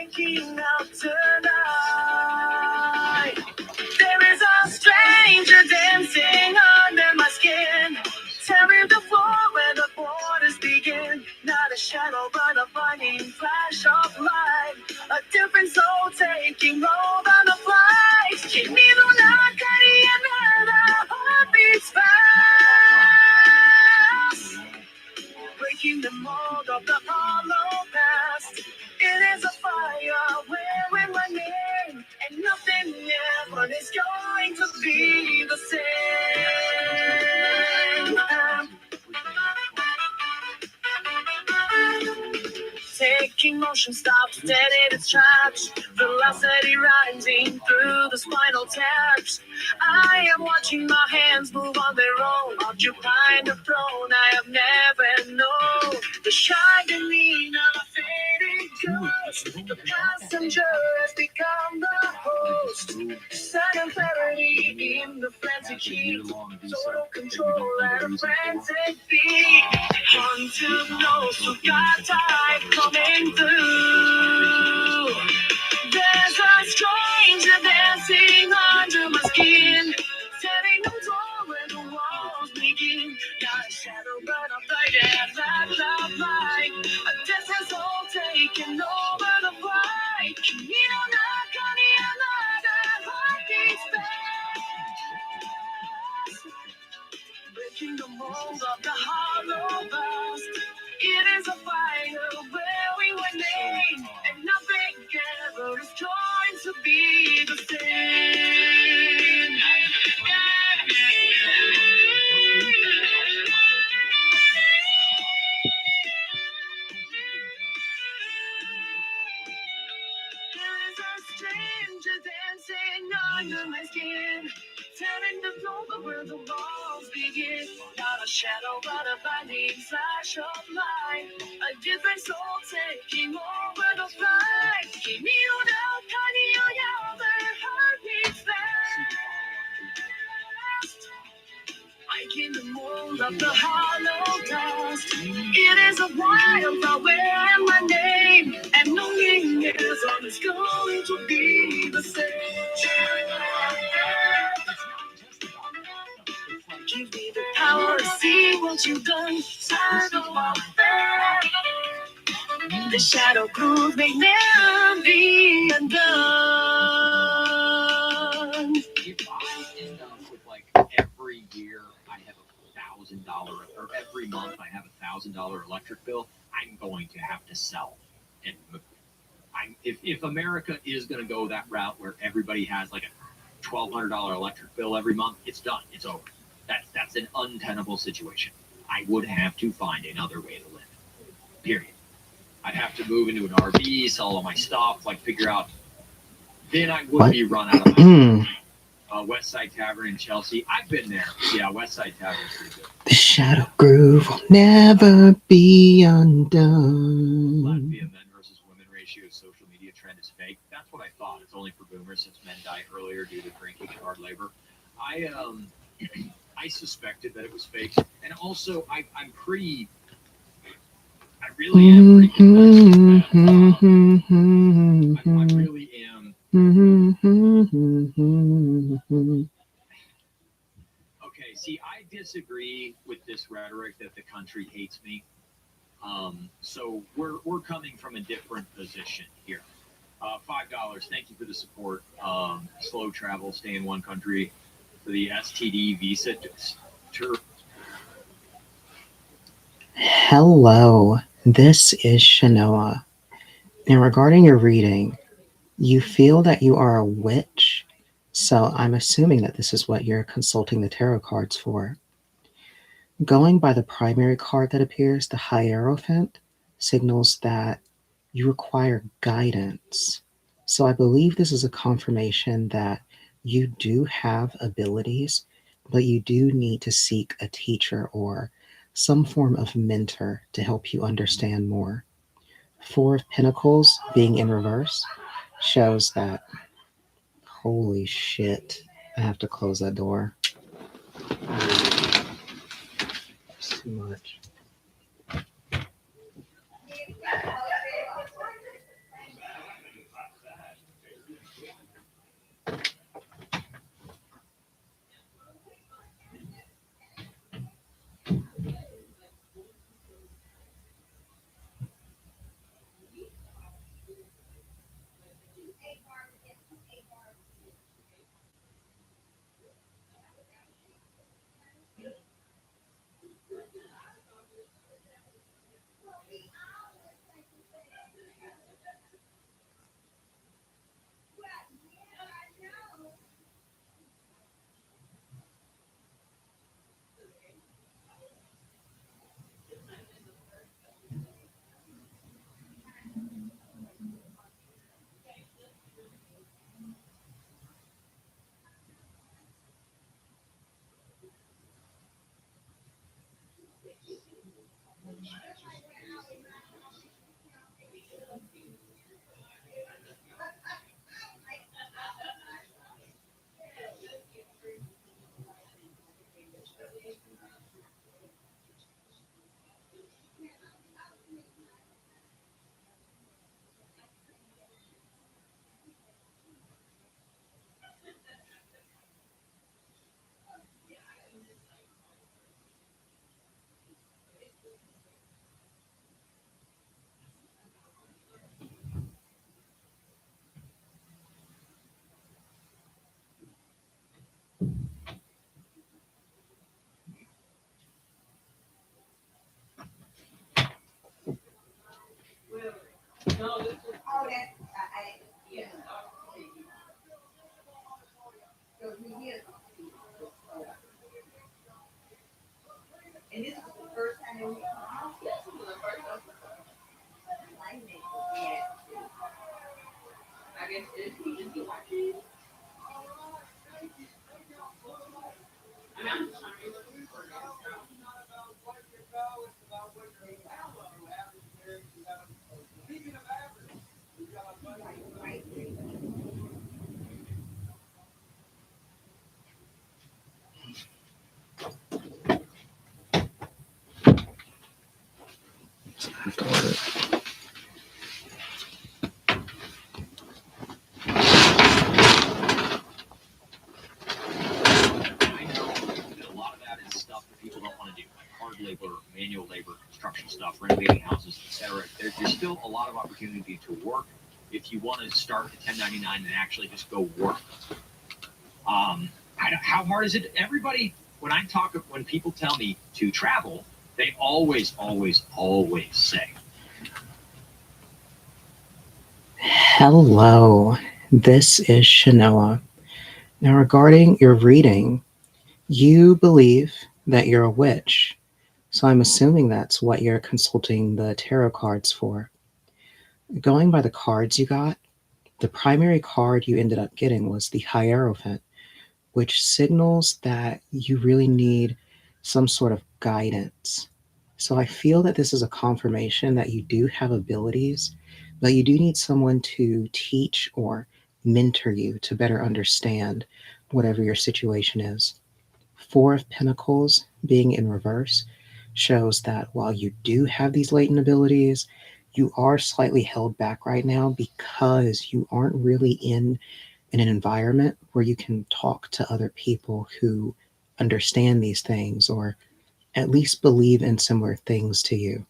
making out tonight. There is a stranger dancing under my skin, tearing the floor where the borders begin. Not a shadow, but a blinding flash of light. A different soul taking over the flight. Kimi no naka ni another heart beats fast, breaking the mold of the hollow past. It is a fire wearing my name, and nothing ever is going to be the same. Taking motion stops dead in its tracks, velocity rising through the spinal taps. I am watching my hands move on their own, occupying the throne I have never known. The shining of a fading ghost, the passenger has become the host. Sudden clarity in the frantic heat, total control at a frantic beat. One, two, no, so got time coming through. There's a stranger dancing under my skin, setting the door where the walls begin. Got a shadow, but I'm fighting that love light. A distance all taking over the fight. Kimi no naka ni another heart beats fast, breaking the mold of the hollow past. It is a fire wearing my name, and nothing ever is going to be the same. There is a stranger dancing under my skin, tearing the floor where the walls begin. Not a shadow, but a blinding flash of light. A different soul taking over the fight. Kimi no naka ni another heart beats fast, breaking the mold of the hollow dust. It is a wildfire wearing my name, and nothing else on is going to be the same. Give me the power to see what you've done. Side of my back, the shadow groove may never be undone. If I end up with like every year I have $1,000, or every month I have $1,000 electric bill, I'm going to have to sell and move. If America is going to go that route where everybody has like a $1,200 electric bill every month, it's done. It's over. That's an untenable situation. I would have to find another way to live. Period. I'd have to move into an RV, sell all my stuff, like figure out. Then I would be run out of my West Side Tavern in Chelsea. I've been there. Yeah, West Side Tavern is pretty good. The shadow groove will never be undone. Latvia men versus women ratio of social media trend is fake. That's what I thought. It's only for boomers since men die earlier due to drinking and hard labor. I suspected that it was fake, and also I really am pretty convinced that I really am. Okay, see, I disagree with this rhetoric that the country hates me. So we're coming from a different position here. $5. Thank you for the support. Slow travel, stay in one country for the STD visa tour. Hello, this is Shanoa. And regarding your reading, you feel that you are a witch, so I'm assuming that this is what you're consulting the tarot cards for. Going by the primary card that appears, the Hierophant, signals that you require guidance. So I believe this is a confirmation that you do have abilities, but you do need to seek a teacher or some form of mentor to help you understand more. Four of Pentacles being in reverse shows that, holy shit, I have to close that door. It's too much. I have to order it. I know that a lot of that is stuff that people don't want to do, like hard labor, manual labor, construction stuff, renovating houses, etc. There's still a lot of opportunity to work if you want to start at 1099 and actually just go work. How hard is it? Everybody, when people tell me to travel, they always say, Hello, this is Shanoa. Now, regarding your reading, you believe that you're a witch, so I'm assuming that's what you're consulting the tarot cards for. Going by the cards you got, the primary card you ended up getting was the Hierophant, which signals that you really need some sort of guidance. So I feel that this is a confirmation that you do have abilities, but you do need someone to teach or mentor you to better understand whatever your situation is. Four of Pentacles being in reverse shows that while you do have these latent abilities, you are slightly held back right now because you aren't really in an environment where you can talk to other people who understand these things or at least believe in similar things to you.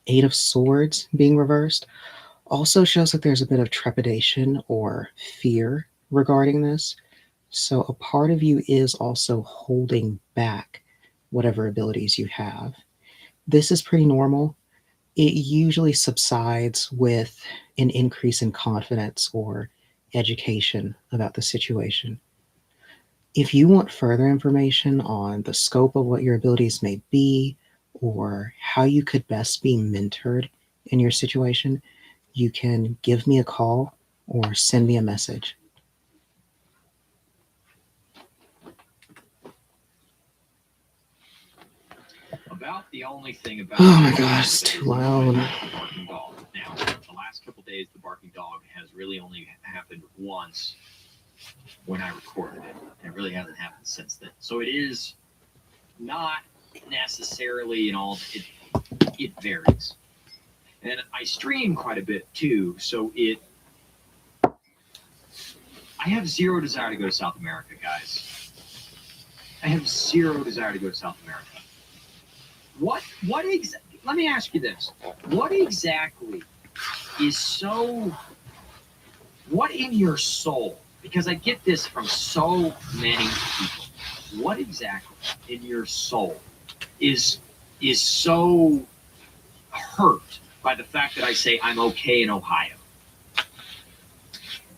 Eight of Swords being reversed also shows that there's a bit of trepidation or fear regarding this. So a part of you is also holding back whatever abilities you have. This is pretty normal. It usually subsides with an increase in confidence or education about the situation. If you want further information on the scope of what your abilities may be or how you could best be mentored in your situation, you can give me a call or send me a message. about the only thing about Oh my gosh, it's too loud. the barking dog. Now, the last couple days, the barking dog has really only happened once when I recorded it. And it really hasn't happened since then. So it is not necessarily it varies. And I stream quite a bit too, so I have zero desire to go to South America, guys. I have zero desire to go to South America. Let me ask you this. What exactly is what in your soul, because I get this from so many people, what exactly in your soul is so hurt by the fact that I say I'm okay in Ohio?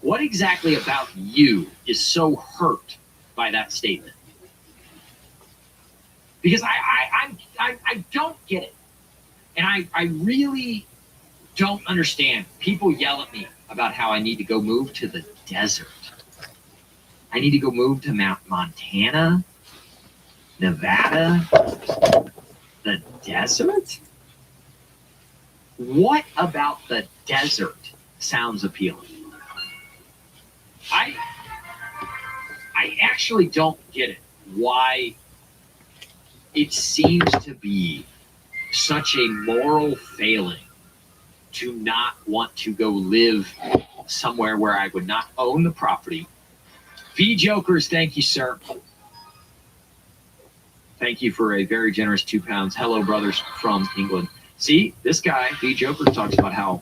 What exactly about you is so hurt by that statement? Because I don't get it. And I really don't understand. People yell at me about how I need to go move to the desert. I need to go move to Montana, Nevada, the desert? What about the desert sounds appealing? I actually don't get it. Why it seems to be such a moral failing to not want to go live somewhere where I would not own the property. V Jokers, thank you, sir. Thank you for a very generous £2. Hello, brothers from England. See, this guy, V Joker, talks about how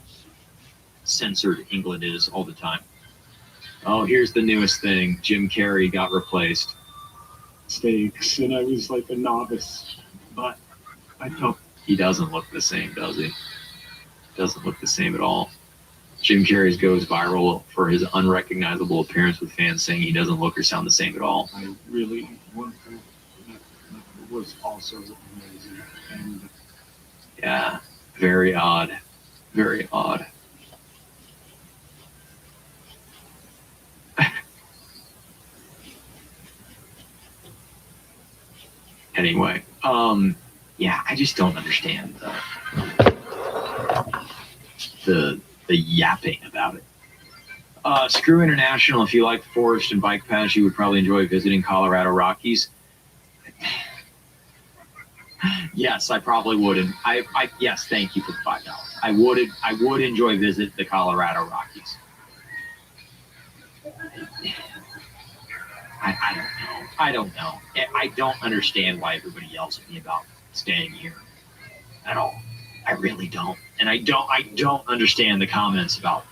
censored England is all the time. Oh, here's the newest thing. Jim Carrey got replaced. Mistakes, and I was like a novice, but I felt He doesn't look the same, does he? Doesn't look the same at all. Jim Carrey's goes viral for his unrecognizable appearance, with fans saying he doesn't look or sound the same at all. I really want to. That was also amazing. And Yeah, very odd. Very odd. Anyway, yeah, I just don't understand the yapping about it. Screw International. If you like forest and bike paths, you would probably enjoy visiting Colorado Rockies. Yes, I probably would. And I yes, thank you for the $5. I would enjoy visit the Colorado Rockies. I don't know. I don't understand why everybody yells at me about staying here at all. I really don't. And I don't understand the comments about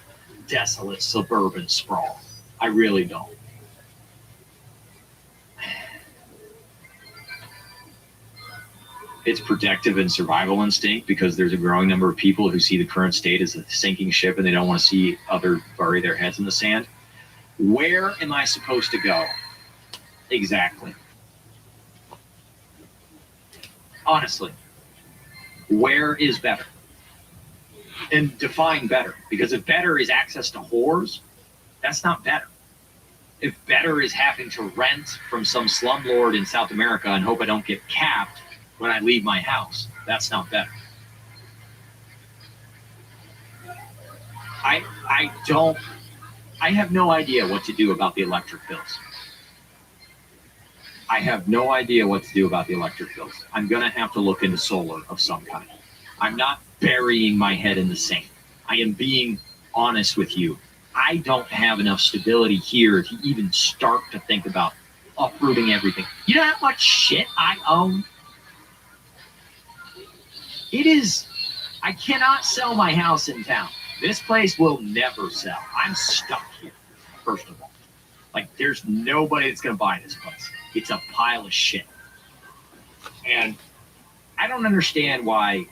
desolate suburban sprawl. I really don't. It's protective and survival instinct because there's a growing number of people who see the current state as a sinking ship and they don't want to see others bury their heads in the sand. Where am I supposed to go? Exactly. Honestly, where is better? And define better, because if better is access to whores, that's not better. If better is having to rent from some slumlord in South America and hope I don't get capped when I leave my house, that's not better. I have no idea what to do about the electric bills. I have no idea what to do about the electric bills. I'm going to have to look into solar of some kind. I'm not burying my head in the sand. I am being honest with you. I don't have enough stability here to even start to think about uprooting everything. You know how much shit I own? It is, I cannot sell my house in town. This place will never sell. I'm stuck here, first of all. Like, there's nobody that's going to buy this place. It's a pile of shit. And I don't understand why.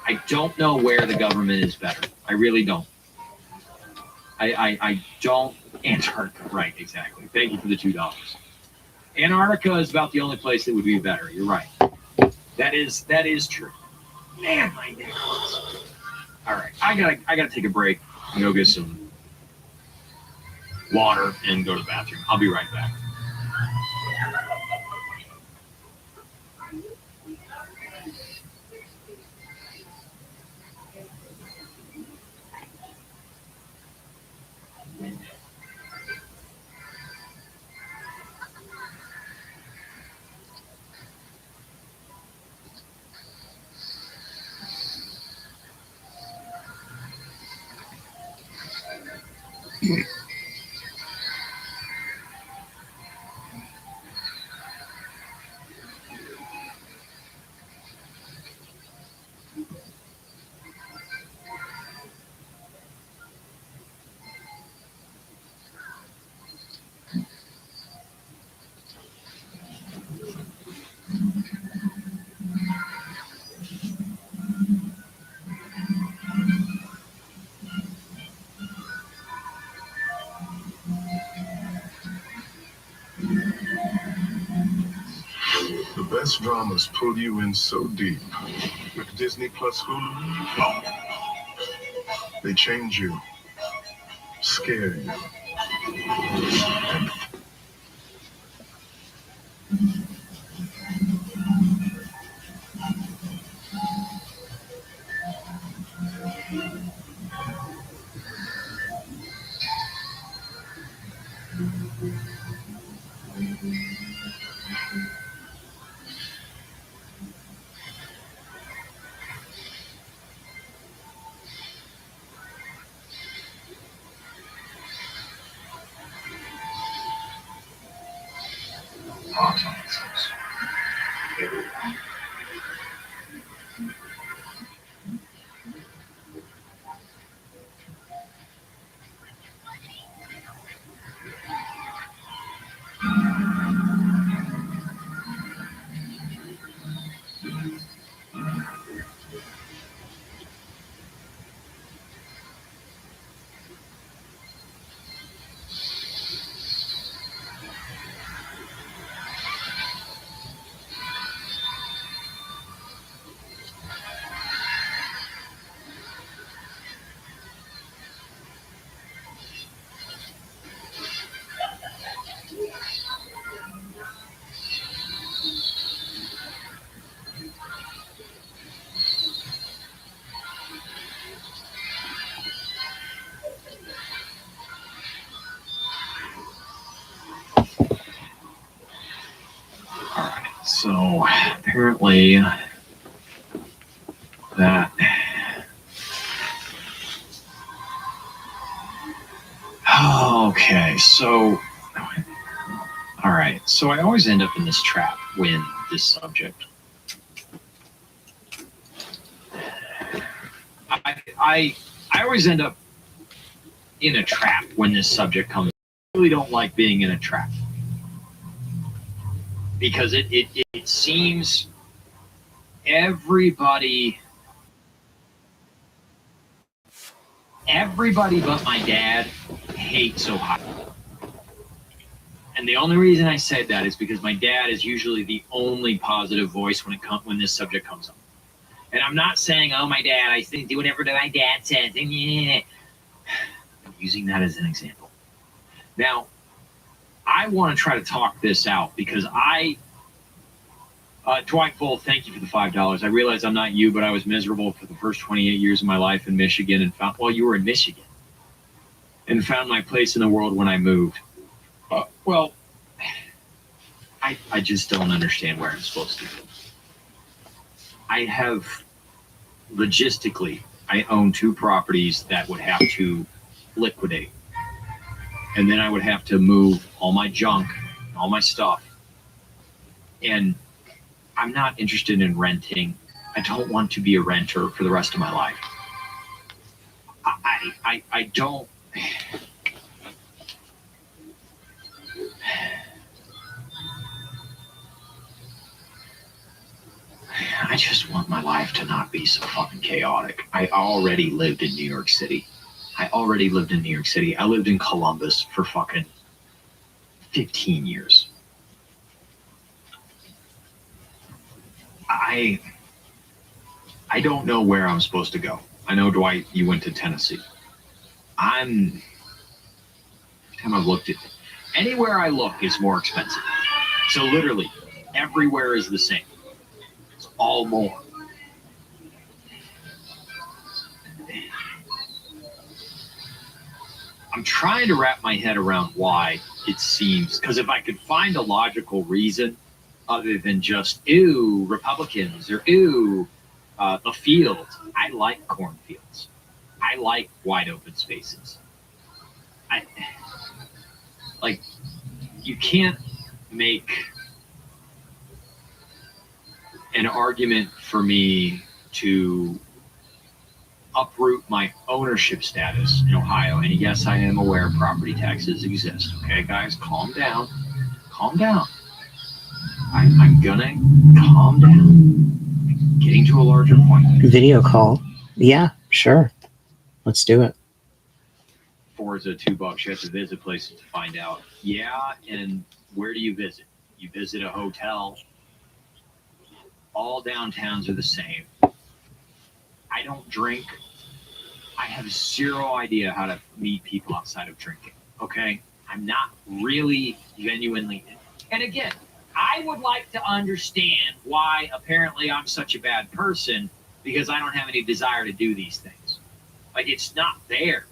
I don't know where the government is better. I really don't. I don't. Antarctica, right, exactly. Thank you for the $2. Antarctica is about the only place that would be better. You're right. That is true. Man, my neck hurts. All right, I gotta take a break and go get some water and go to the bathroom. I'll be right back. The best dramas pull you in so deep. With Disney Plus Hulu, they change you, scare you. So apparently that. Okay, so all right, so I always end up in this trap when this subject. I always end up in a trap when this subject comes. I really don't like being in a trap because it seems everybody but my dad hates Ohio. And the only reason I said that is because my dad is usually the only positive voice when this subject comes up. And I'm not saying, oh, my dad, I think do whatever my dad says. I'm using that as an example. Now, I want to try to talk this out because Dwight Bull, thank you for the $5. I realize I'm not you, but I was miserable for the first 28 years of my life in Michigan and found, well, you were in Michigan, and found my place in the world when I moved. Well, I just don't understand where I'm supposed to go. I have, logistically, I own 2 properties that would have to liquidate. And then I would have to move all my junk, all my stuff. And I'm not interested in renting. I don't want to be a renter for the rest of my life. I don't. I just want my life to not be so fucking chaotic. I already lived in New York City. I lived in Columbus for fucking 15 years. I don't know where I'm supposed to go. I know, Dwight, you went to Tennessee. Every time I've looked at anywhere I look is more expensive. So literally everywhere is the same. It's all more. I'm trying to wrap my head around why it seems, because if I could find a logical reason other than just, ew, Republicans, or ew, the fields. I like cornfields. I like wide open spaces. You can't make an argument for me to uproot my ownership status in Ohio. And yes, I am aware property taxes exist. Okay, guys, calm down. Calm down. I'm gonna calm down. Getting to a larger point. Video call. Yeah, sure. Let's do it. Forza $2. You have to visit places to find out. Yeah, and where do you visit? You visit a hotel. All downtowns are the same. I don't drink. I have zero idea how to meet people outside of drinking. Okay? I'm not really genuinely. And again, I would like to understand why apparently I'm such a bad person because I don't have any desire to do these things. Like, it's not there.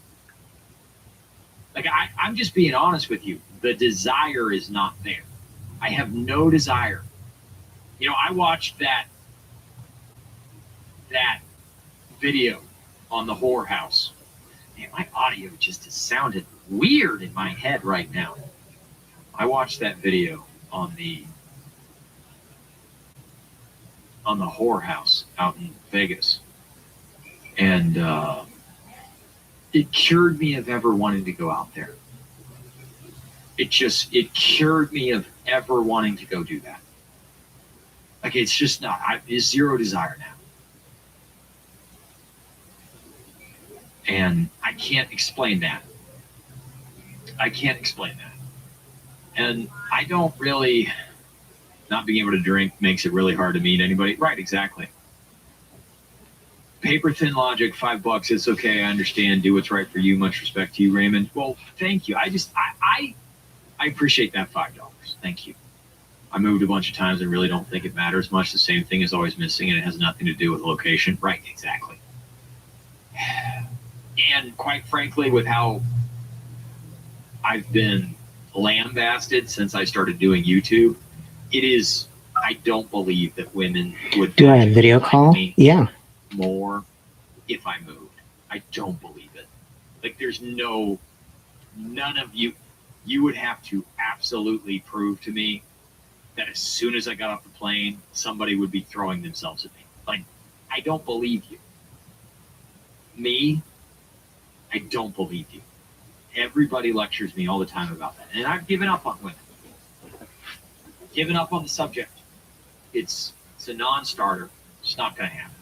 Like, I'm just being honest with you. The desire is not there. I have no desire. You know, I watched that video on the whorehouse. Man, my audio just has sounded weird in my head right now. I watched that video on the whorehouse out in Vegas. And it cured me of ever wanting to go out there. It cured me of ever wanting to go do that. Like, it's just not, it's zero desire now. And I can't explain that. And I don't really, not being able to drink makes it really hard to meet anybody. Right, exactly. Paper thin logic, $5. It's okay. I understand. Do what's right for you. Much respect to you, Raymond. Well, thank you. I appreciate that $5. Thank you. I moved a bunch of times and really don't think it matters much. The same thing is always missing, and it has nothing to do with location. Right, exactly. And quite frankly, with how I've been lambasted since I started doing YouTube, it is I don't believe that women would Do I have video like call? me Yeah. more if I moved. I don't believe it. Like, there's none of you. You would have to absolutely prove to me that as soon as I got off the plane, somebody would be throwing themselves at me. Like, I don't believe you. Me, I don't believe you. Everybody lectures me all the time about that. And I've given up on women. Given up on the subject. It's a non-starter. It's not going to happen.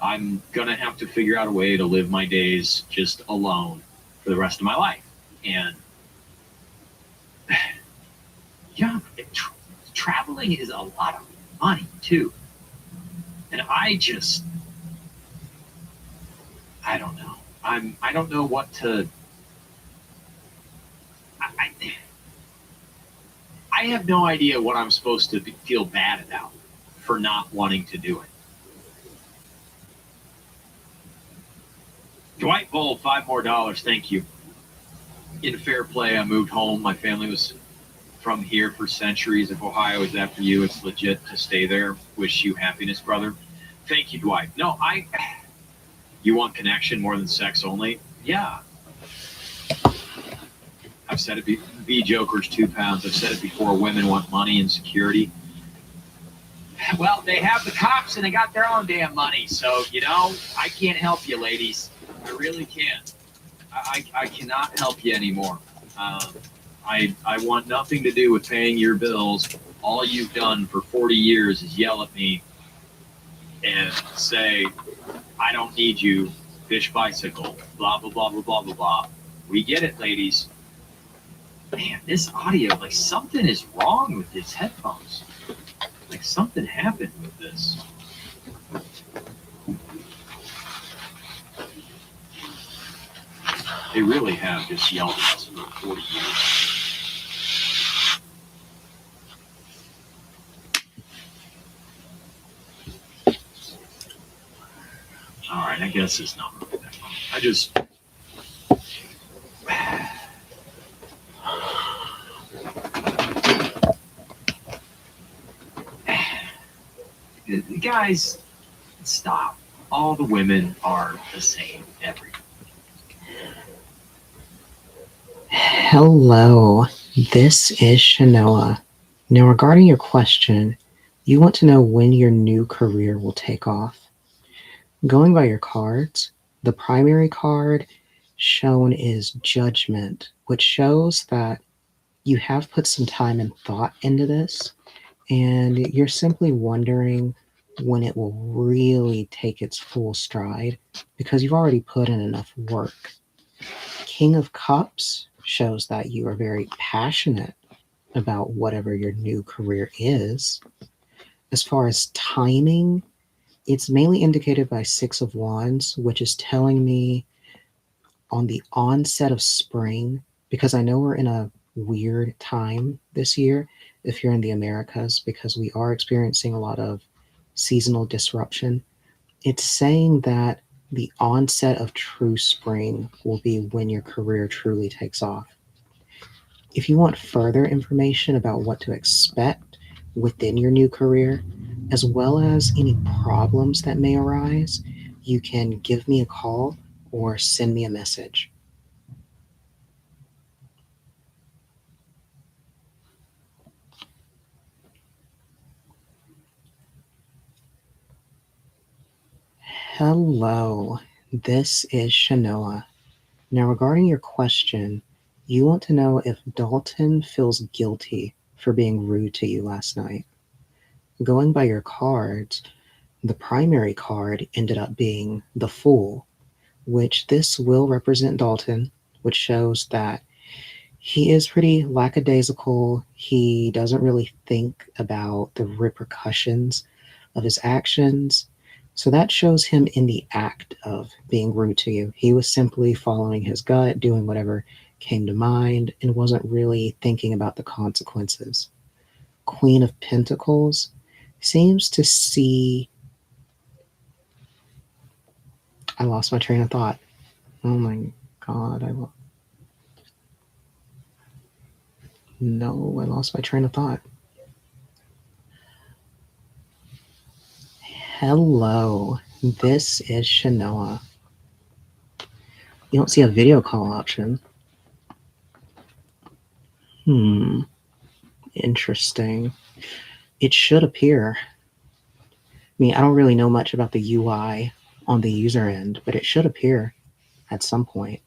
I'm going to have to figure out a way to live my days just alone for the rest of my life. And yeah, traveling is a lot of money too. And I don't know. I don't know what to. I have no idea what I'm supposed to feel bad about for not wanting to do it. Dwight Bowl, $5 more, thank you. In fair play, I moved home. My family was from here for centuries. If Ohio is after you, it's legit to stay there. Wish you happiness, brother. Thank you, Dwight. No, you want connection more than sex only? Yeah. I've said it. B Joker's 2 pounds. I've said it before. Women want money and security. Well, they have the cops and they got their own damn money. So, I can't help you, ladies. I really can't. I cannot help you anymore. I want nothing to do with paying your bills. All you've done for 40 years is yell at me and say, I don't need you, fish bicycle, blah, blah, blah, blah, blah, blah, blah. We get it, ladies. Man, this audio, like something is wrong with these headphones. Like something happened with this. They really have just yelled at us for 40 years. All right, I guess it's not really that fun. I just. Guys, stop. All the women are the same everywhere. Hello, this is Shanoa. Now, regarding your question, you want to know when your new career will take off. Going by your cards, the primary card shown is Judgment, which shows that you have put some time and thought into this, and you're simply wondering when it will really take its full stride because you've already put in enough work. King of Cups shows that you are very passionate about whatever your new career is. As far as timing, it's mainly indicated by Six of Wands, which is telling me on the onset of spring, because I know we're in a weird time this year if you're in the Americas, because we are experiencing a lot of seasonal disruption. It's saying that the onset of true spring will be when your career truly takes off. If you want further information about what to expect within your new career, as well as any problems that may arise, you can give me a call or send me a message. Hello, this is Shanoa. Now, regarding your question, you want to know if Dalton feels guilty for being rude to you last night. Going by your cards, the primary card ended up being the Fool, which this will represent Dalton, which shows that he is pretty lackadaisical. He doesn't really think about the repercussions of his actions. So that shows him in the act of being rude to you. He was simply following his gut, doing whatever came to mind, and wasn't really thinking about the consequences. Queen of Pentacles seems to see... I lost my train of thought. Oh my God, I lost my train of thought. Hello, this is Shanoa. You don't see a video call option. Interesting. It should appear. I mean, I don't really know much about the UI on the user end, but it should appear at some point,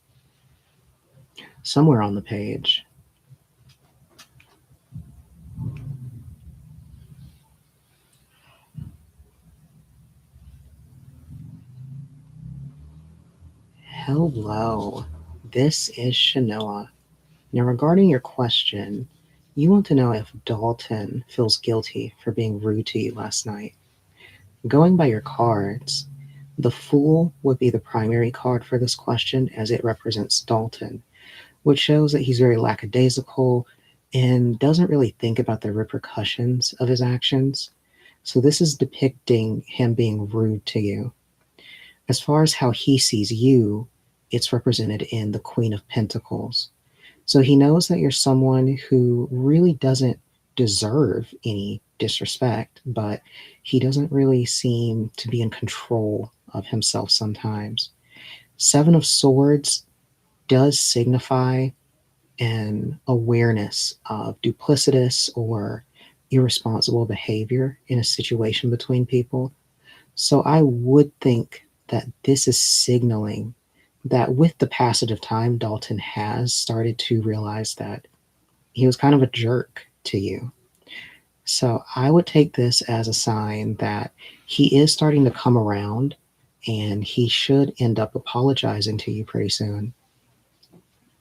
somewhere on the page. Hello, this is Shanoa. Now, regarding your question, you want to know if Dalton feels guilty for being rude to you last night. Going by your cards, the Fool would be the primary card for this question as it represents Dalton, which shows that he's very lackadaisical and doesn't really think about the repercussions of his actions. So this is depicting him being rude to you. As far as how he sees you, it's represented in the Queen of Pentacles. So he knows that you're someone who really doesn't deserve any disrespect, but he doesn't really seem to be in control of himself sometimes. Seven of Swords does signify an awareness of duplicitous or irresponsible behavior in a situation between people. So I would think that this is signaling that with the passage of time, Dalton has started to realize that he was kind of a jerk to you. So I would take this as a sign that he is starting to come around and he should end up apologizing to you pretty soon.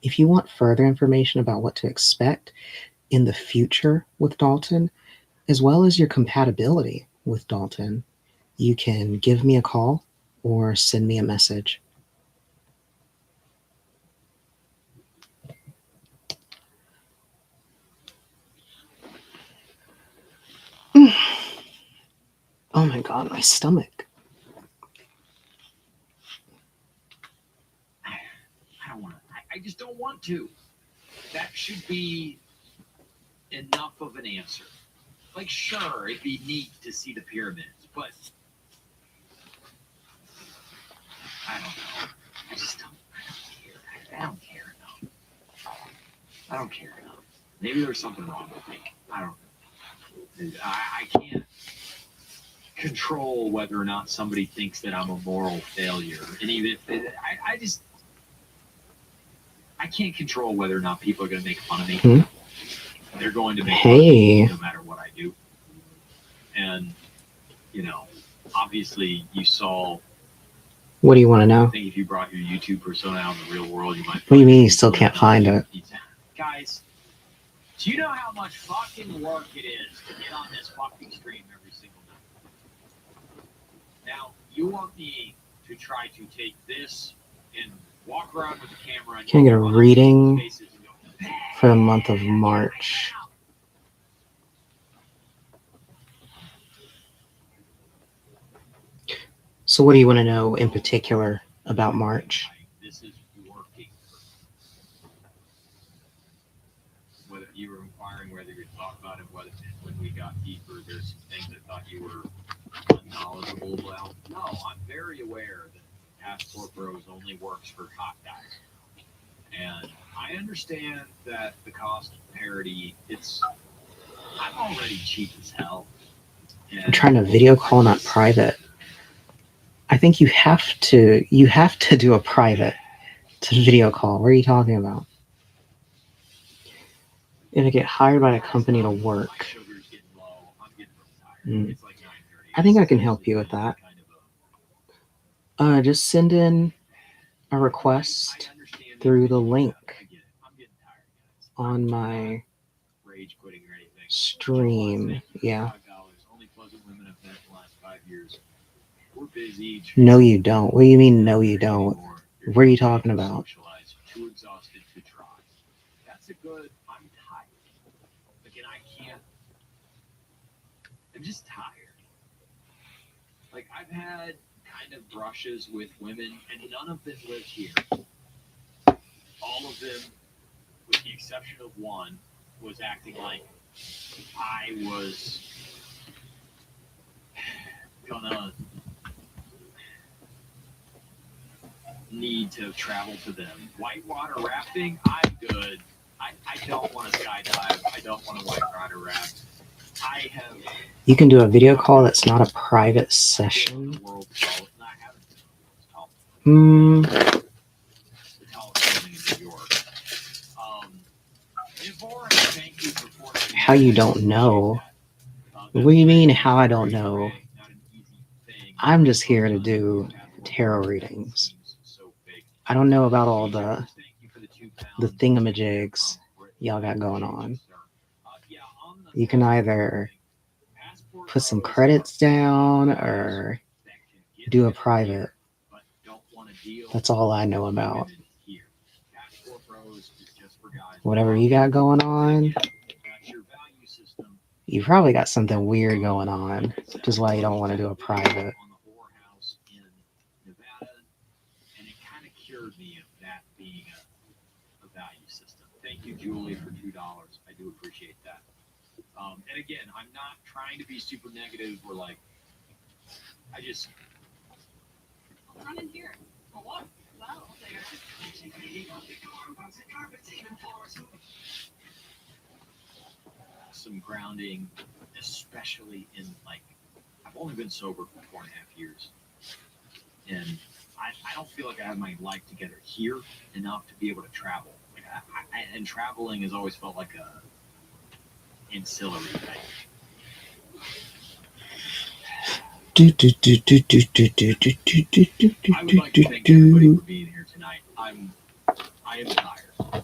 If you want further information about what to expect in the future with Dalton, as well as your compatibility with Dalton, you can give me a call or send me a message. Oh my God, my stomach. I don't want to. I just don't want to. That should be enough of an answer. Like, sure, it'd be neat to see the pyramids, but I don't know. I just don't. I don't care enough. I don't care enough. Maybe there's something wrong with me. I don't know. I can't control whether or not somebody thinks that I'm a moral failure. And even if I can't control whether or not people are going to make fun of me. They're going to make fun of me no matter what I do. And, obviously you saw. What do you want to know? I think if you brought your YouTube persona out in the real world, you might. What do you mean you still can't find it? Guys, do you know how much fucking work it is to get on this fucking stream every single night? Now, you want me to try to take this and walk around with the camera and Can I get a reading for the month of March? So what do you want to know in particular about March? This is working. Whether you were inquiring whether you thought about it, whether when we got deeper, there's some things I thought you were unknowledgeable about. No, I'm very aware that Passport Bros only works for hot guys. And I understand that the cost parity, I'm already cheap as hell. And I'm trying to video call, not private. I think you have to do a private to video call. What are you talking about? If I get hired by a company to work, I think I can help you with that. Just send in a request through the link on my stream. Yeah. No, you don't. What do you mean, no, you don't? What are you talking about? Too exhausted to try. That's a good. I'm tired. Again, I can't. I'm just tired. Like, I've had kind of brushes with women, and none of them live here. All of them, with the exception of one, was acting like I was gonna need to travel to them. Whitewater rafting, I'm good. I don't want to skydive. I don't want to whitewater raft. I have You can do a video call that's not a private session. the world called, and I haven't been to the world's Hmm. the tallest building in New York. Devorah, thank you for 14. How you don't know? What do you mean, how I don't know? Not an easy thing. I'm just here to do tarot readings. I don't know about all the thingamajigs y'all got going on. You can either put some credits down or do a private. That's all I know about. Whatever you got going on, you probably got something weird going on, which is why you don't want to do a private. And it kind of cured me of that being a value system. Thank you, Julie, for $2. I do appreciate that. And again, I'm not trying to be super negative or like, I'm in here. For what? Well, there. some grounding, especially in like, I've only been sober for 4.5 years. And I don't feel like I have my life together here enough to be able to travel. Like and traveling has always felt like a ancillary thing. I would like to thank everybody for being here tonight. I am tired.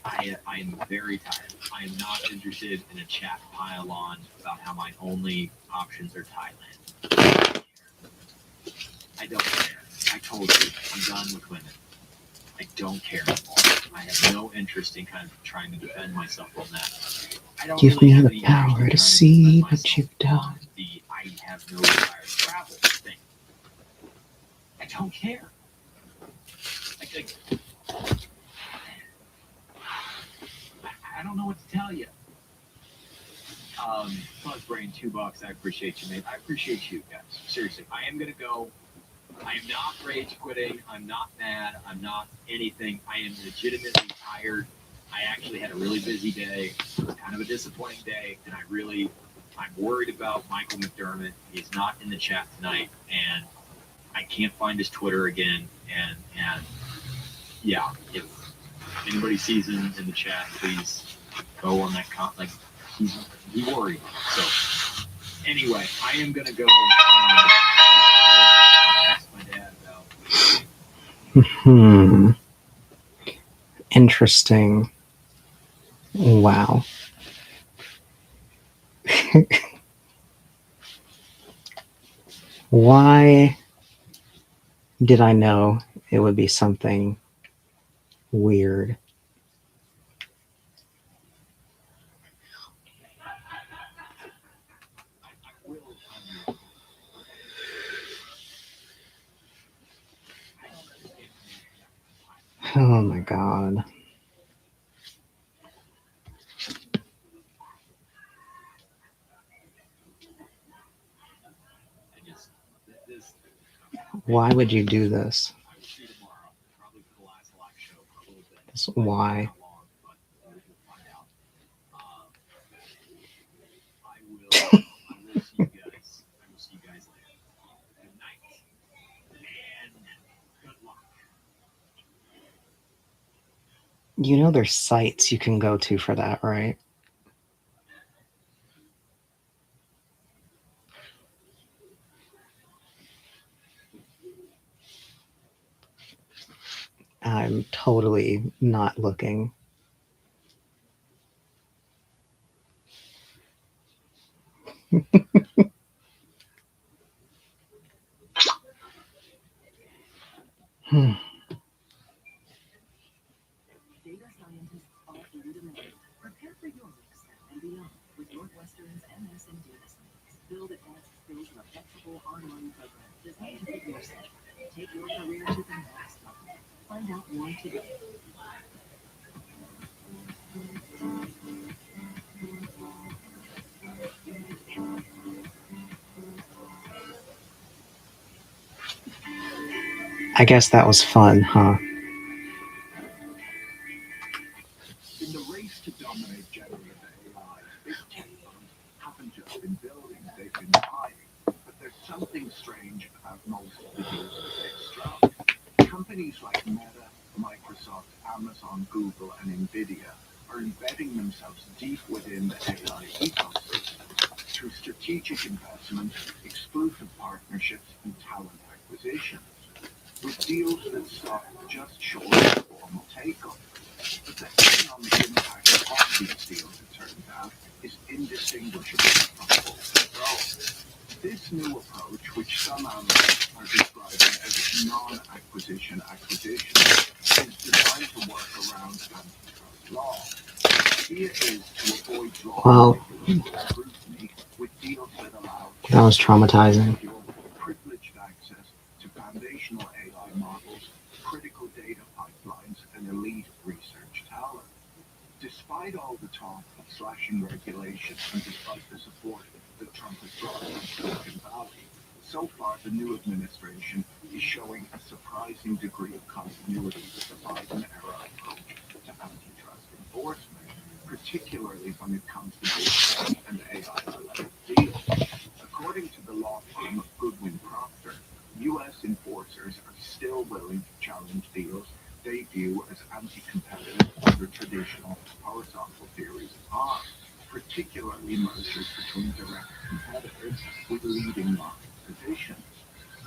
I am very tired. I am not interested in a chat pile on about how my only options are Thailand. I don't care. I told you, I'm done with women. I don't care anymore. I have no interest in kind of trying to defend myself on that. I don't Give really me have the any power interest in to trying to see defend what myself you've done. on the I have no desire to travel thing. I don't care. Like, I don't know what to tell you. Buzz Brain, $2. I appreciate you, mate. I appreciate you guys. Seriously, I am gonna go. I am not rage quitting. I'm not mad. I'm not anything. I am legitimately tired. I actually had a really busy day. It was kind of a disappointing day, and I'm worried about Michael McDermott. He's not in the chat tonight, and I can't find his Twitter again. And yeah, if anybody sees him in the chat, please go on that he worried. So anyway, I am gonna go. I'll text my dad about. Interesting. Wow. Why did I know it would be something weird? Oh my God. Why would you do this? Why? You know there's sites you can go to for that, right? I'm totally not looking. Data scientists are here to make. Prepare for your next step and beyond with Northwestern's MS in Data Science. Build advanced skills in a flexible online program designed to fit your schedule. Take your career to the next level. Find out more today. I guess that was fun, huh? In the race to dominate generative AI, big tech firms haven't just been building, they've been buying. But there's something strange about most of the deals that they've struck. Companies like Meta, Microsoft, Amazon, Google, and Nvidia are embedding themselves deep within the AI ecosystem through strategic investment, exclusive partnerships, and talent acquisitions, with deals that stop just short of formal takeoff. But the economic impact of these deals, it turns out, is indistinguishable from full control. This new approach, which some analysts are describing as non-acquisition acquisition, is designed to work around antitrust law. The idea is to avoid drawing Wow. regulatory scrutiny with deals that allow That was traumatizing. privileged access to foundational AI models, critical data pipelines, and elite research talent. Despite all the talk of slashing regulation and despite the support that Trump has brought from Silicon Valley, so far the new administration is showing a surprising degree of continuity with the Biden-era approach to antitrust enforcement, particularly when it comes to big tech and AI-related deals. According to the law firm of Goodwin Procter, U.S. enforcers are still willing to challenge deals they view as anti-competitive under traditional horizontal theories of harm, particularly mergers between direct competitors with leading market positions.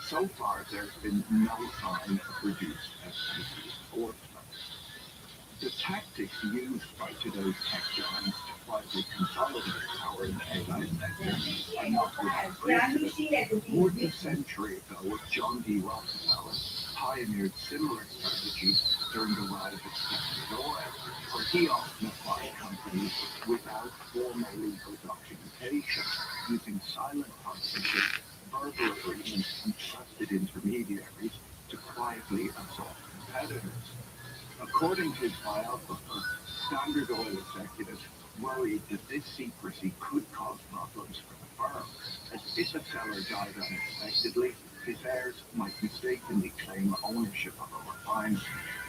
So far, there's been no sign of reduced FTC enforcement. The tactics used by today's tech giants to quietly consolidate power in the AI sector are not without precedent. More than a century ago, John D. Rockefeller pioneered similar strategies during the rise of Standard Oil, where he often acquired companies without formal legal documentation, using silent partnerships, verbal agreements, and trusted intermediaries to quietly absorb competitors. According to his biographer, Standard Oil executives worried that this secrecy could cause problems for the firm, as if a seller died unexpectedly, his heirs might mistakenly claim ownership of a refinery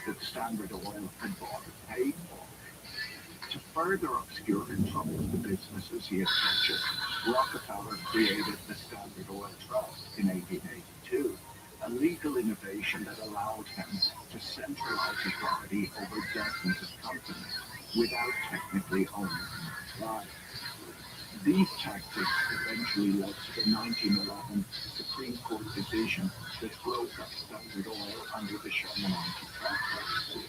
that Standard Oil had bought and paid for. To further obscure and trouble the businesses he had purchased, Rockefeller created the Standard Oil Trust in 1882, a legal innovation that allowed him to centralize authority over dozens of companies without technically owning them outright. These tactics eventually led to the 1911 Supreme Court decision that broke up Standard Oil under the Sherman Antitrust Act.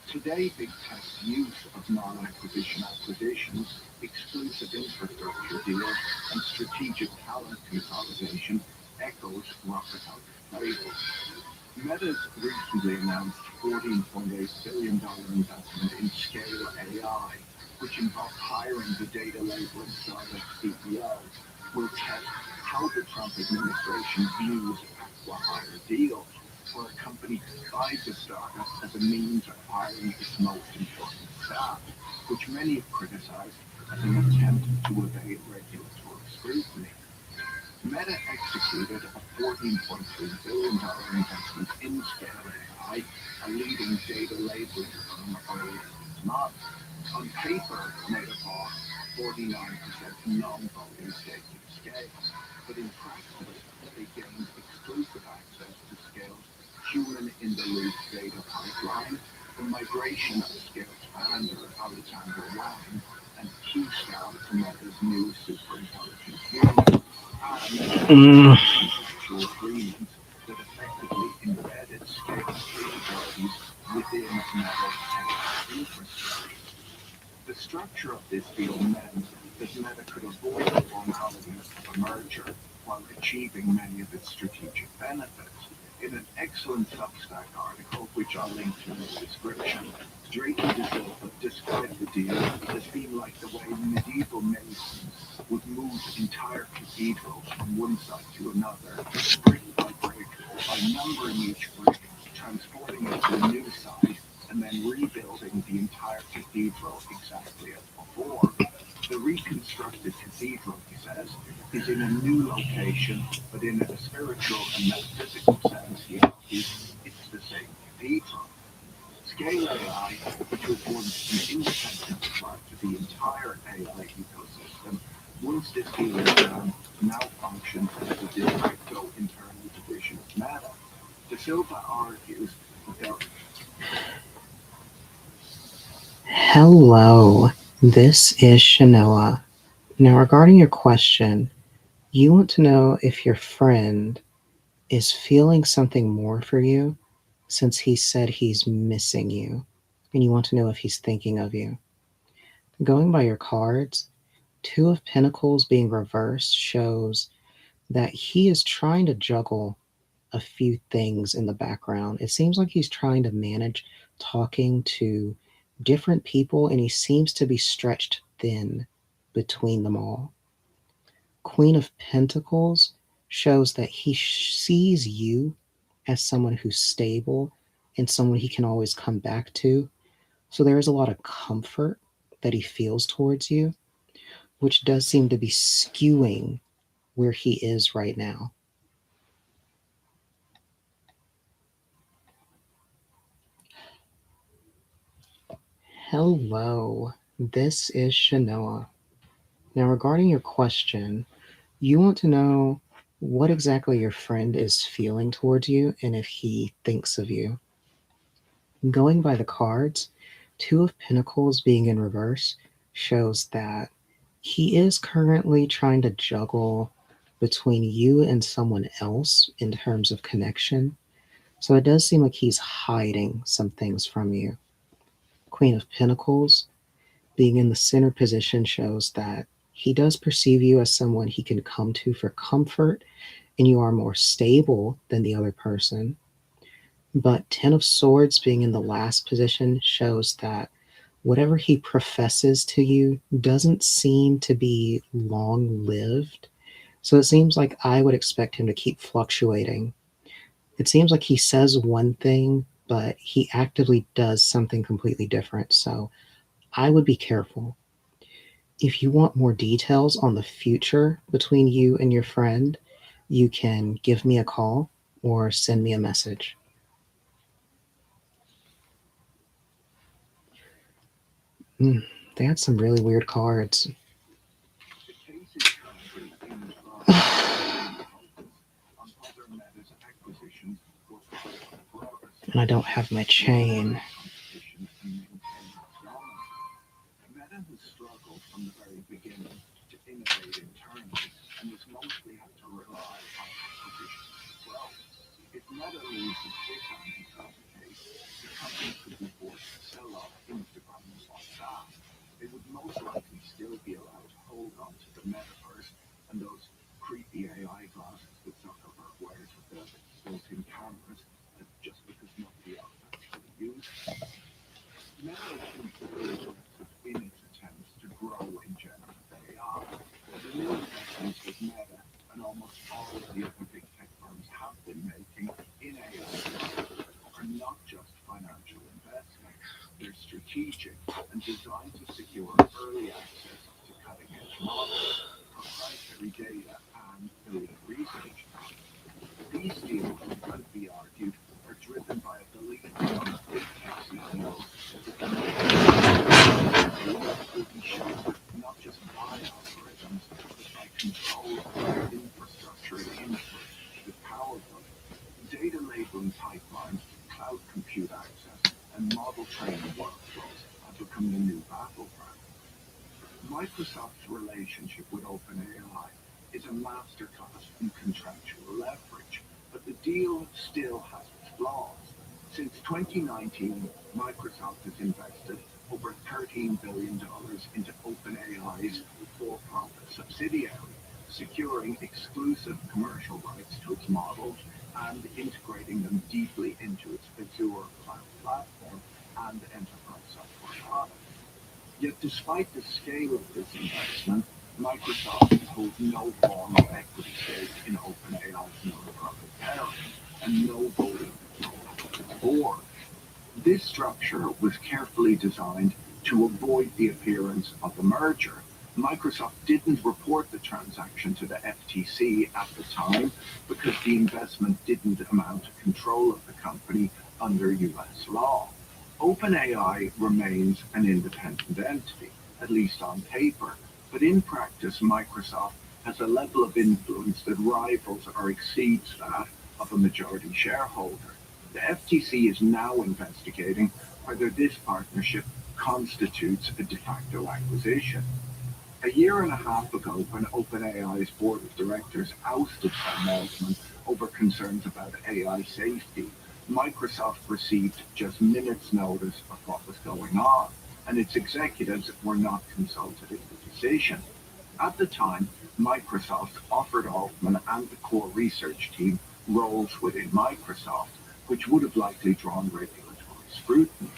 Today, big tech's use of non-acquisition acquisitions, exclusive infrastructure deals, and strategic talent consolidation echoes Rockefeller's playbook. Meta's recently announced $14.8 billion investment in Scale AI, which involves hiring the data labeling startup CEO, will test how the Trump administration views acqui-hire deals, where a company buys a startup as a means of hiring its most important staff, which many have criticized as an attempt to evade regulatory scrutiny. Meta executed a $14.3 billion investment in Scale AI, a leading data labeling firm earlier this month. On paper, Meta bought 49% non-voting stake in Scale, but in practice, they gained exclusive access to Scale's human-in-the-loop data pipeline, the migration of Scale's founder, Alexander Wang, and key staff to Meta's new superintelligent human, and contractual agreements that effectively embedded Scale's capabilities within Meta's AI infrastructure. The structure of this deal meant that Meta could avoid the formalities of a merger while achieving many of its strategic benefits. In an excellent Substack article, which I'll link to in the description, Drake and DeSilva described the deal as being like the way medieval masons would move entire cathedrals from one side to another, brick by brick, by numbering each brick, transporting it to a new side, and then rebuilding the entire cathedral exactly as before. The reconstructed cathedral, he says, is in a new location, but in a spiritual and metaphysical sense, he argues, it's the people. Scale AI, which was once an independent part of the entire AI ecosystem, once this deal is done, now functions as a de facto internal division of Meta. De Silva argues that there Hello, this is Shanoa. Now, regarding your question, you want to know if your friend is feeling something more for you since he said he's missing you, and you want to know if he's thinking of you. Going by your cards, Two of Pentacles being reversed shows that he is trying to juggle a few things in the background. It seems like he's trying to manage talking to different people, and he seems to be stretched thin between them all. Queen of Pentacles shows that he sees you as someone who's stable and someone he can always come back to. So there is a lot of comfort that he feels towards you, which does seem to be skewing where he is right now. Hello, this is Shanoa. Now, regarding your question, you want to know what exactly your friend is feeling towards you and if he thinks of you. Going by the cards, Two of Pentacles being in reverse shows that he is currently trying to juggle between you and someone else in terms of connection. So it does seem like he's hiding some things from you. Queen of Pentacles being in the center position shows that he does perceive you as someone he can come to for comfort, and you are more stable than the other person. But Ten of Swords being in the last position shows that whatever he professes to you doesn't seem to be long-lived. So it seems like I would expect him to keep fluctuating. It seems like he says one thing, but he actively does something completely different. So I would be careful. If you want more details on the future between you and your friend, you can give me a call or send me a message. They had some really weird cards. the case is currently in trial on other Meta's acquisitions for private growers. And I don't have my chain. Competition and maintain its dominance. Meta has struggled from the very beginning to innovate internally and has mostly had to rely on acquisitions as well. If Meta loses this antitrust case, the company could be forced to sell off Instagram and WhatsApp. They would most likely still be allowed to hold on to the metaverse and those creepy AI glasses that Zuckerberg wears with the built-in cameras, just because nobody else actually uses them. Meta has been very aggressive in its attempts to grow in generative AI. The new investments that Meta and almost all of the other big tech firms have been making in AI are not just financial investments. They're strategic and designed to secure early access to cutting-edge models, proprietary data, and elite research. These deals, it could be argued, are driven by a belief among big tech CEOs that the will be shaped not just by algorithms, but by control of their infrastructure and input, the power of data labeling pipelines, cloud compute access, and model training workflows have become the new battleground. Microsoft's relationship with OpenAI is a masterclass in contractual leverage, but the deal still has its flaws. Since 2019, Microsoft has invested over $13 billion into OpenAI's for-profit subsidiary, securing exclusive commercial rights to its models and integrating them deeply into its Azure cloud platform and enterprise software products. Yet despite the scale of this investment, Microsoft holds no formal equity stake in OpenAI's non-profit parent and no voting control of its board. This structure was carefully designed to avoid the appearance of a merger. Microsoft didn't report the transaction to the FTC at the time because the investment didn't amount to control of the company under US law. OpenAI remains an independent entity, at least on paper, but in practice, Microsoft has a level of influence that rivals or exceeds that of a majority shareholder. The FTC is now investigating whether this partnership constitutes a de facto acquisition. A year and a half ago, when OpenAI's board of directors ousted Sam Altman over concerns about AI safety, Microsoft received just minutes' notice of what was going on, and its executives were not consulted in the decision. At the time, Microsoft offered Altman and the core research team roles within Microsoft, which would have likely drawn regulatory scrutiny.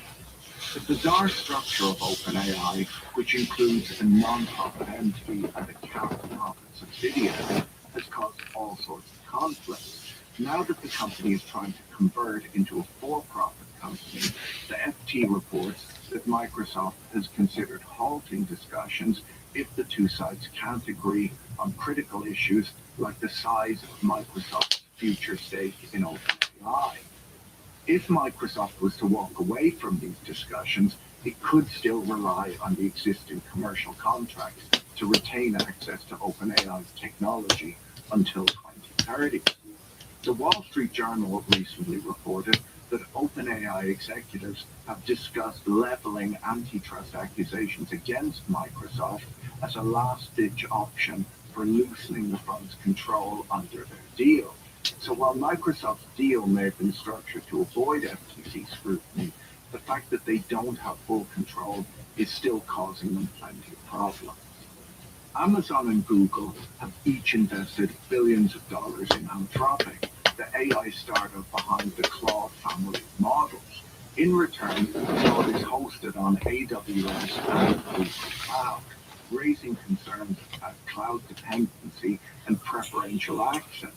The bizarre structure of OpenAI, which includes a non-profit entity and a capital profit subsidiary, has caused all sorts of conflicts. Now that the company is trying to convert into a for-profit company, the FT reports that Microsoft has considered halting discussions if the two sides can't agree on critical issues like the size of Microsoft's future stake in OpenAI. If Microsoft was to walk away from these discussions, it could still rely on the existing commercial contracts to retain access to OpenAI's technology until 2030. The Wall Street Journal recently reported that OpenAI executives have discussed leveling antitrust accusations against Microsoft as a last-ditch option for loosening the fund's control under their deal. So while Microsoft's deal may have been structured to avoid FTC scrutiny, the fact that they don't have full control is still causing them plenty of problems. Amazon and Google have each invested billions of dollars in Anthropic, the AI startup behind the Claude family of models. In return, Claude is hosted on AWS and Google Cloud, raising concerns about cloud dependency and preferential access.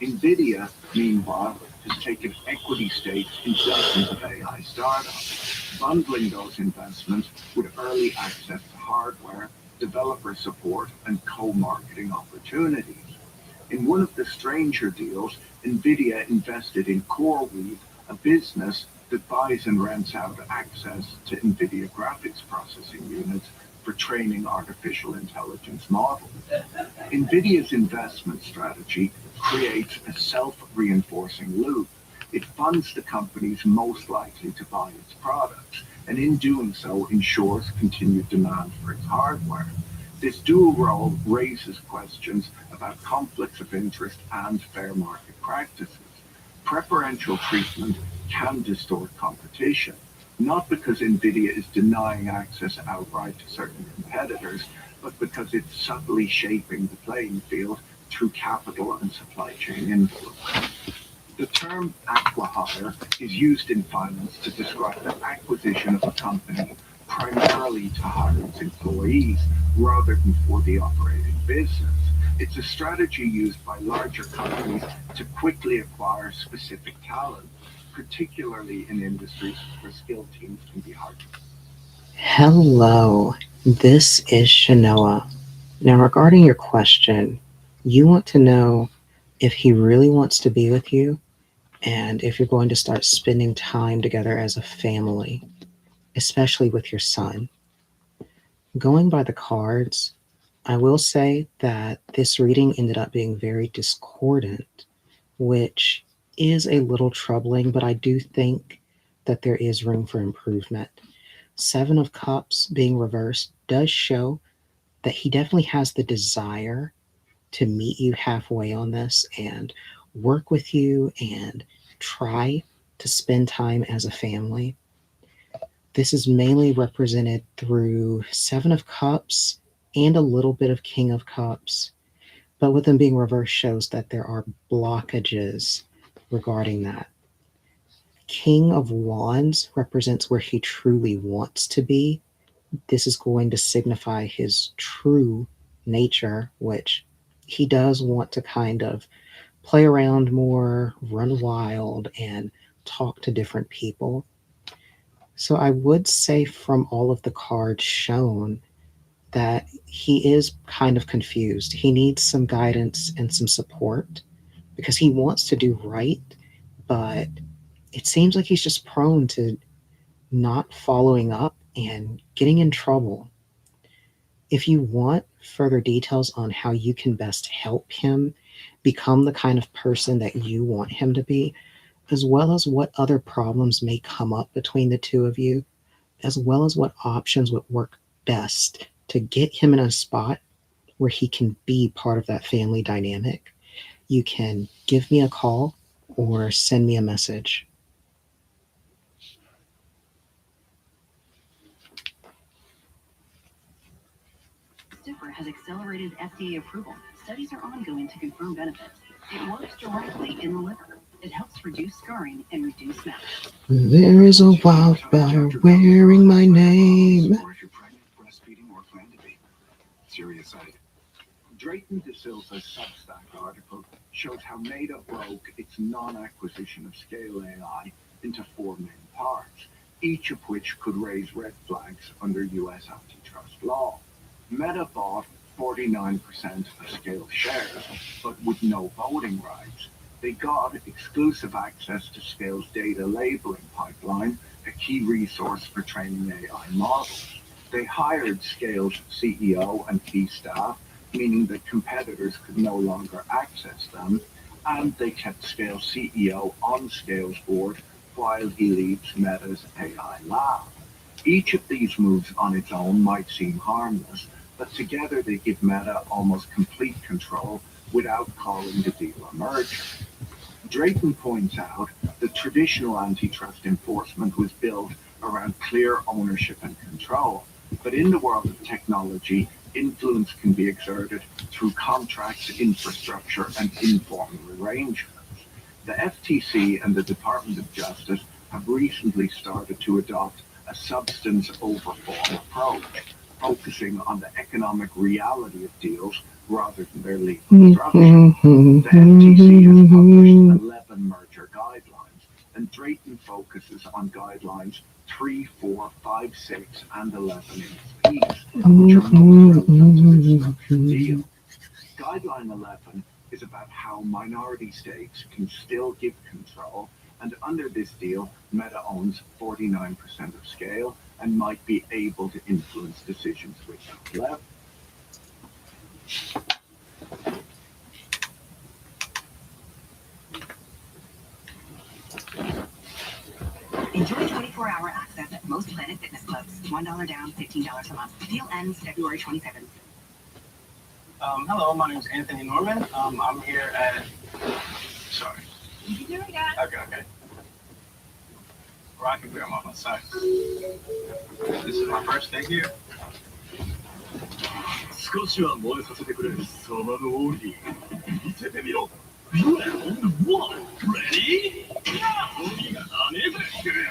NVIDIA, meanwhile, has taken equity stakes in dozens of AI startups, bundling those investments with early access to hardware, developer support, and co-marketing opportunities. In one of the stranger deals, NVIDIA invested in CoreWeave, a business that buys and rents out access to NVIDIA graphics processing units for training artificial intelligence models. NVIDIA's investment strategy creates a self-reinforcing loop. It funds the companies most likely to buy its products, and in doing so ensures continued demand for its hardware. This dual role raises questions about conflicts of interest and fair market practices. Preferential treatment can distort competition, not because NVIDIA is denying access outright to certain competitors, but because it's subtly shaping the playing field through capital and supply chain influence. The term acqui-hire is used in finance to describe the acquisition of a company primarily to hire its employees rather than for the operating business. It's a strategy used by larger companies to quickly acquire specific talent, particularly in industries where skilled teams can be hard to find. Hello, this is Shanoa. Now, regarding your question, you want to know if he really wants to be with you and if you're going to start spending time together as a family, especially with your son. Going by the cards, I will say that this reading ended up being very discordant, which is a little troubling, but I do think that there is room for improvement. Seven of Cups being reversed does show that he definitely has the desire to meet you halfway on this and work with you and try to spend time as a family. This is mainly represented through Seven of Cups and a little bit of King of Cups, but with them being reversed shows that there are blockages regarding that. King of Wands represents where he truly wants to be. This is going to signify his true nature, which he does want to kind of play around more, run wild, and talk to different people. So I would say from all of the cards shown that he is kind of confused. He needs some guidance and some support because he wants to do right, but it seems like he's just prone to not following up and getting in trouble. If you want further details on how you can best help him become the kind of person that you want him to be, as well as what other problems may come up between the two of you, as well as what options would work best to get him in a spot where he can be part of that family dynamic, you can give me a call or send me a message. Stiffer has accelerated FDA approval. Studies are ongoing to confirm benefits. It works directly in the liver. It helps reduce scarring and reduce mass. There is a wildfire wearing my name. Or if you're pregnant, breastfeeding, or plan to be. Serious side. Drayton De Silva's Substack article shows how Meta broke its non-acquisition of Scale AI into four main parts, each of which could raise red flags under US antitrust law. Meta bought 49% of Scale shares, but with no voting rights. They got exclusive access to Scale's data labeling pipeline, a key resource for training AI models. They hired Scale's CEO and key staff, meaning that competitors could no longer access them, and they kept Scale's CEO on Scale's board while he leads Meta's AI lab. Each of these moves on its own might seem harmless, but together they give Meta almost complete control without calling the deal a merger. Drayton points out that traditional antitrust enforcement was built around clear ownership and control, but in the world of technology, influence can be exerted through contracts, infrastructure, and informal arrangements. The FTC and the Department of Justice have recently started to adopt a substance over form approach, focusing on the economic reality of deals rather than their legal structure. The FTC has published 11 merger guidelines, and Drayton focuses on guidelines 3, 4, 5, 6, and 11 in its piece, which are most relevant to this structured deal. Guideline 11 is about how minority stakes can still give control, and under this deal, Meta owns 49% of Scale and might be able to influence decisions with that level. Enjoy 24-hour access at most Planet Fitness clubs. $1 down, $15 a month. Deal ends February 27th. Hello, my name is Anthony Norman. I'm here at. Sorry. You can do it again. Okay. Rocky Bear, I'm on my side. This is my first day here. 少しは燃えさせてくれ。その通り。見せてみろ。One, ready? 海が跳ね返してるよ。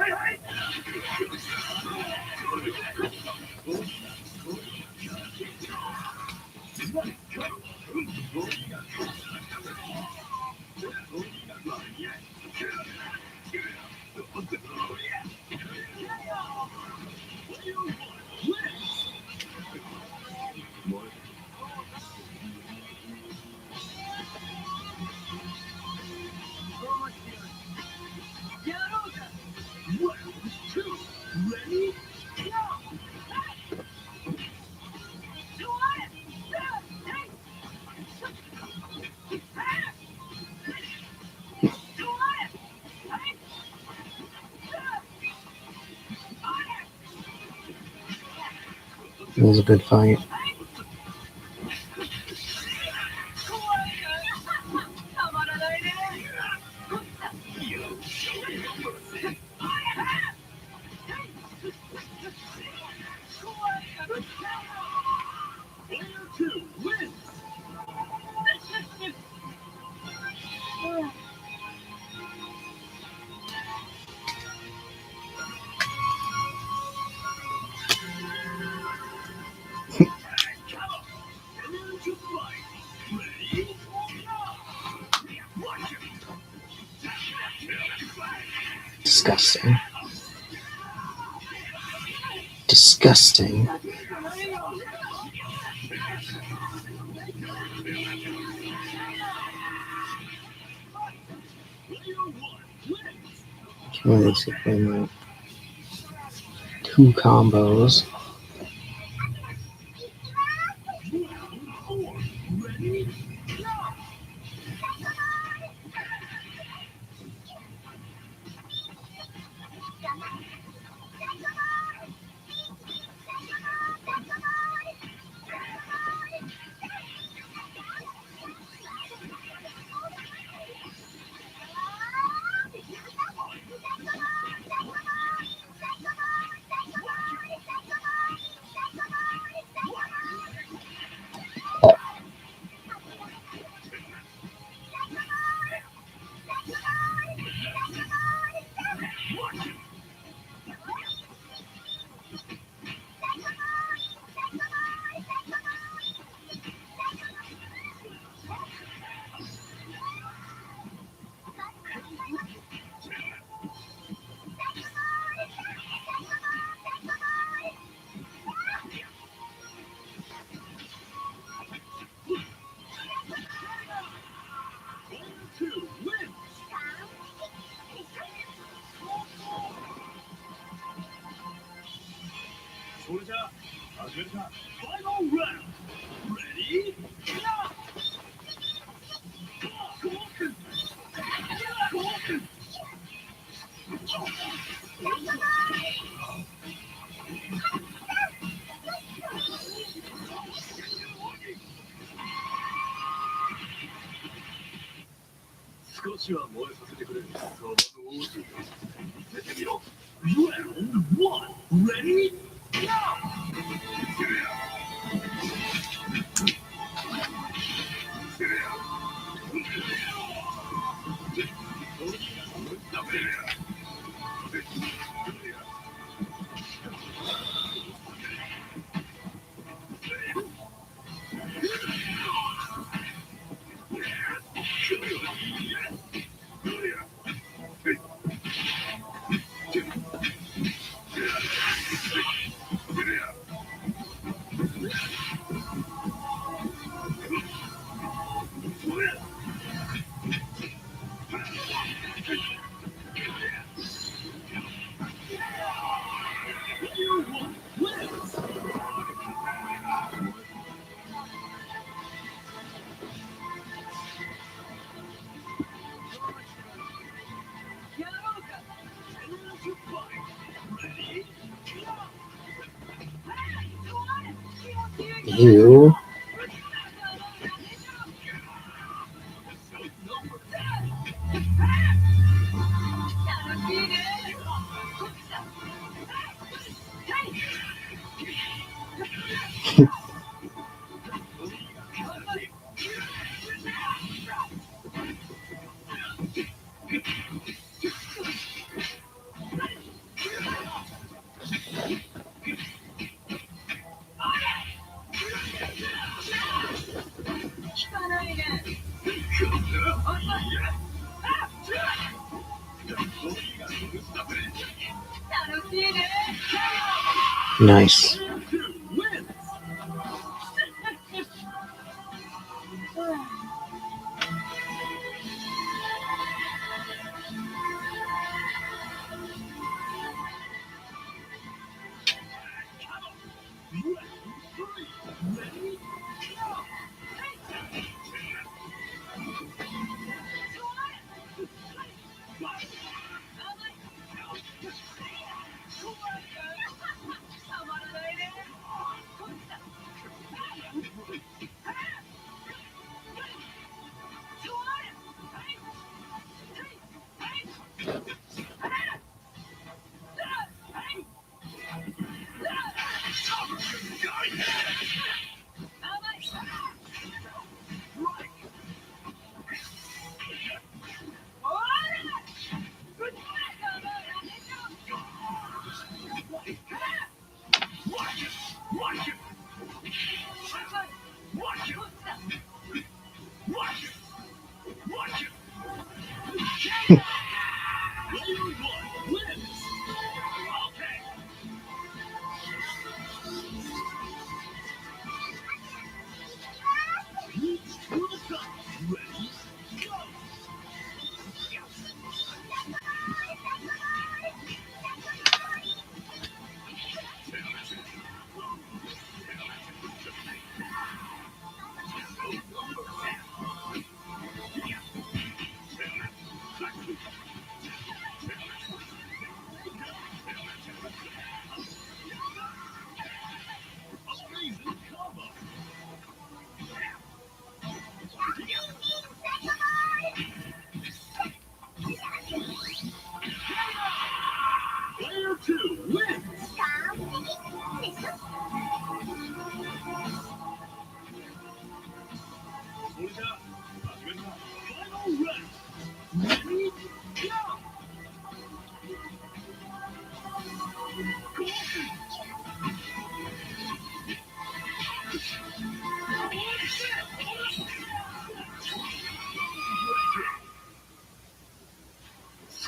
はい。It was a good fight. Disgusting. Disgusting. Okay, basically 2 combos. You. Nice.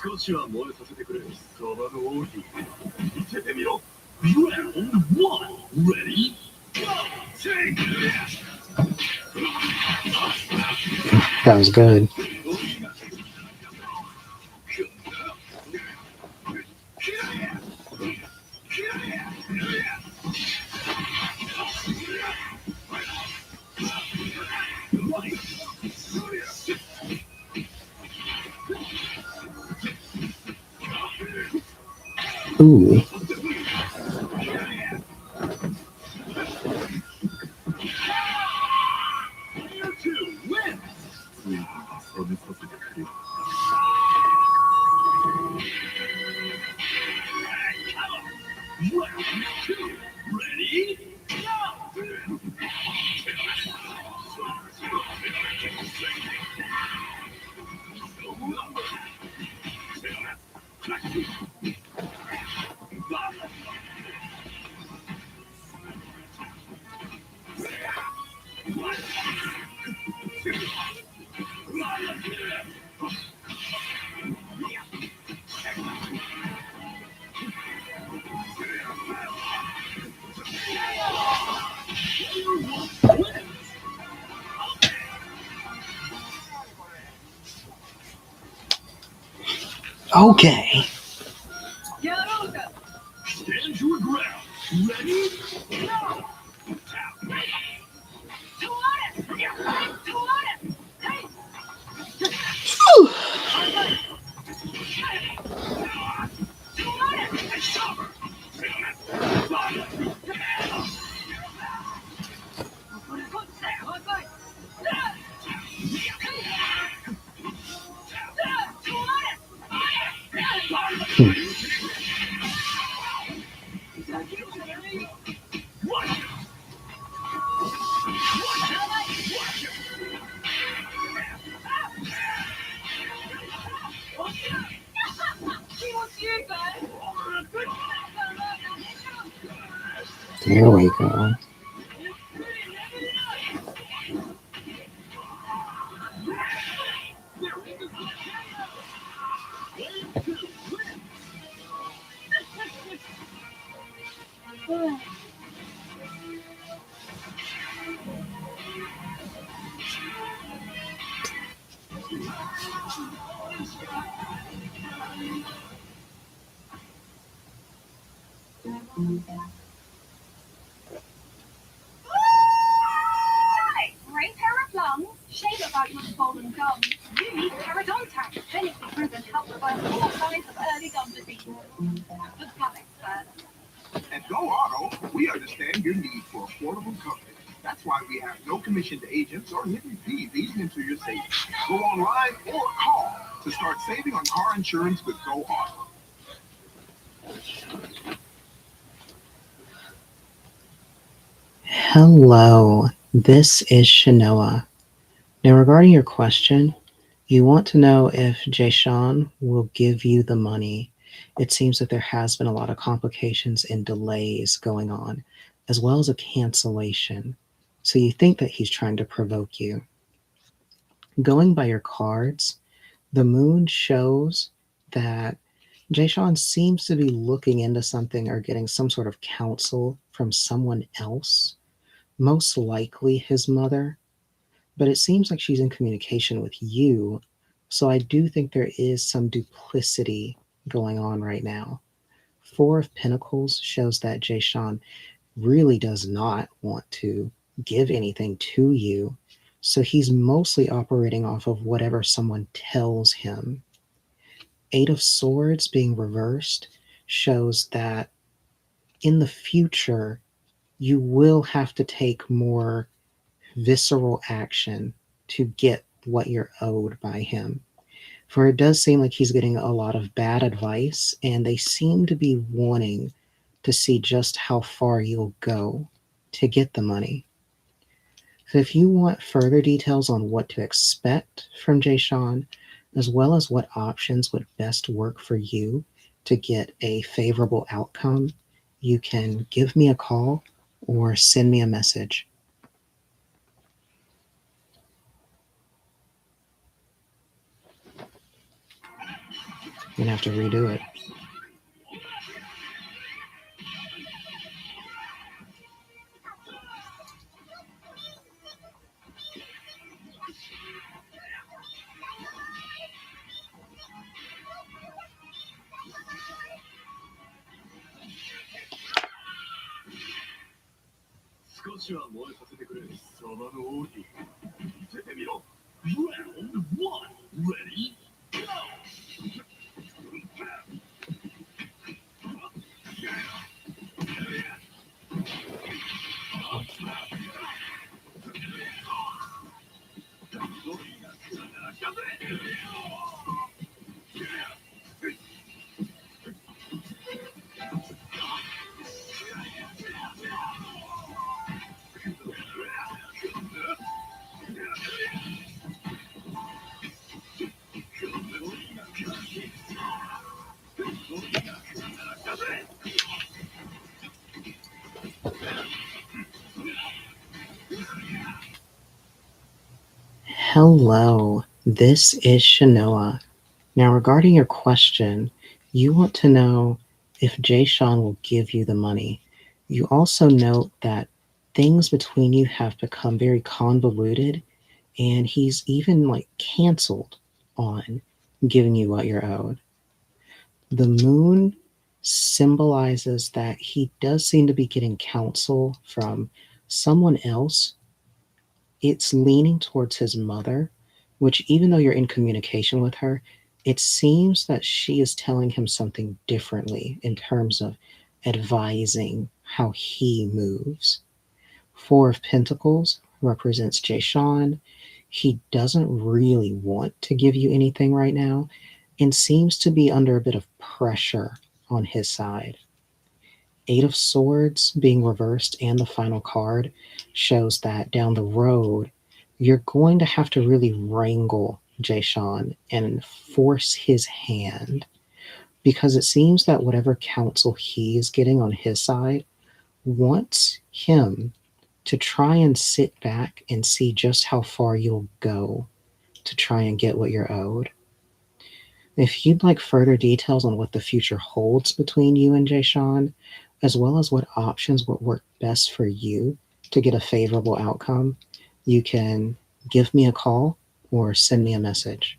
少しは燃えさせてくれ。そばの王妃。見せてみろ。Round one. Ready? Go! Take this! That was good. Ooh. You two win! Round two. Ready? Go! Okay. Stand your ground. Ready? Go! There we go. Great pair of plums. Shame about your swollen gums. You need parodontax. Benefit proven help prevent all signs of early gum disease. The gum expert. At Go Auto, we understand your need for affordable coverage. That's why we have no commissioned agents or hidden fees eating into your savings. Go online or call to start saving on car insurance with Go Auto. Hello, this is Shanoa. Now, regarding your question, you want to know if Jayshawn will give you the money. It seems that there has been a lot of complications and delays going on, as well as a cancellation. So you think that he's trying to provoke you. Going by your cards, the moon shows that Jayshawn seems to be looking into something or getting some sort of counsel from someone else, most likely his mother, but it seems like she's in communication with you. So I do think there is some duplicity going on right now. Four of Pentacles shows that Jayshawn really does not want to give anything to you. So he's mostly operating off of whatever someone tells him. Eight of Swords being reversed shows that in the future, you will have to take more visceral action to get what you're owed by him. For it does seem like he's getting a lot of bad advice, and they seem to be wanting to see just how far you'll go to get the money. So if you want further details on what to expect from Jayshawn, as well as what options would best work for you to get a favorable outcome, you can give me a call or send me a message. gonna have to redo it. Hello, this is Shanoa. Now, regarding your question, you want to know if Jay Sean will give you the money. You also note that things between you have become very convoluted, and he's even like canceled on giving you what you're owed. The moon symbolizes that he does seem to be getting counsel from someone else. It's leaning towards his mother, which, even though you're in communication with her, it seems that she is telling him something differently in terms of advising how he moves. Four of Pentacles represents Jay Sean. He doesn't really want to give you anything right now and seems to be under a bit of pressure on his side. Eight of Swords being reversed and the final card shows that down the road, you're going to have to really wrangle Jay Sean and force his hand, because it seems that whatever counsel he is getting on his side wants him to try and sit back and see just how far you'll go to try and get what you're owed. If you'd like further details on what the future holds between you and Jay Sean, as well as what options would work best for you to get a favorable outcome, you can give me a call or send me a message.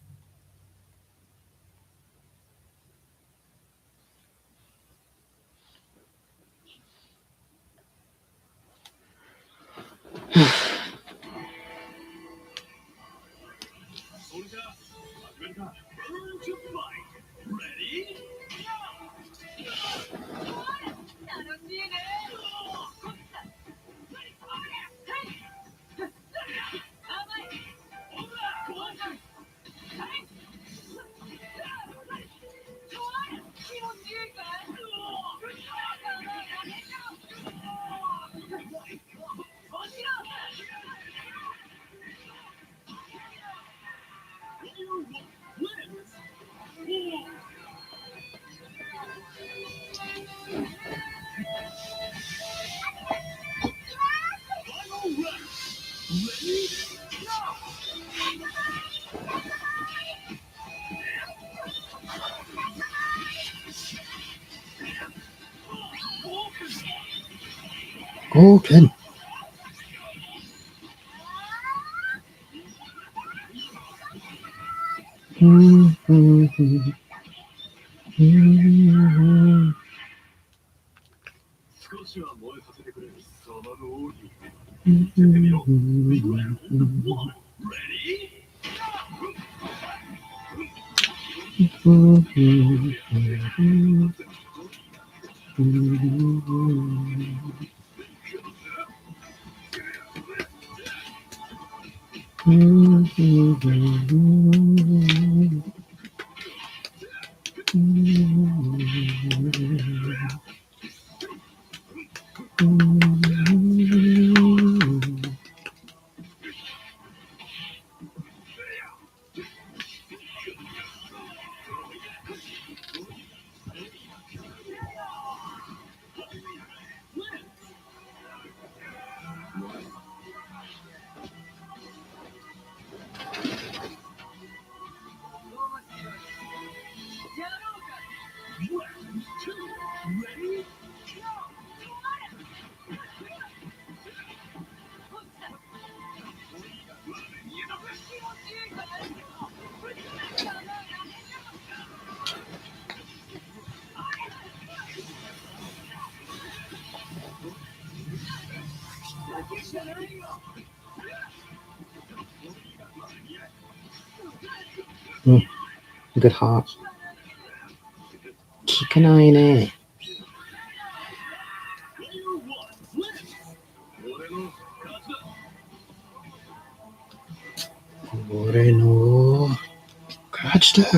Golden. good hop. Kikanai ne. 俺の勝ちだ。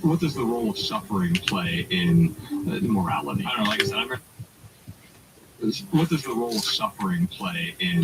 What does the role of suffering play in morality? I don't know. Like I said, What does the role of suffering play in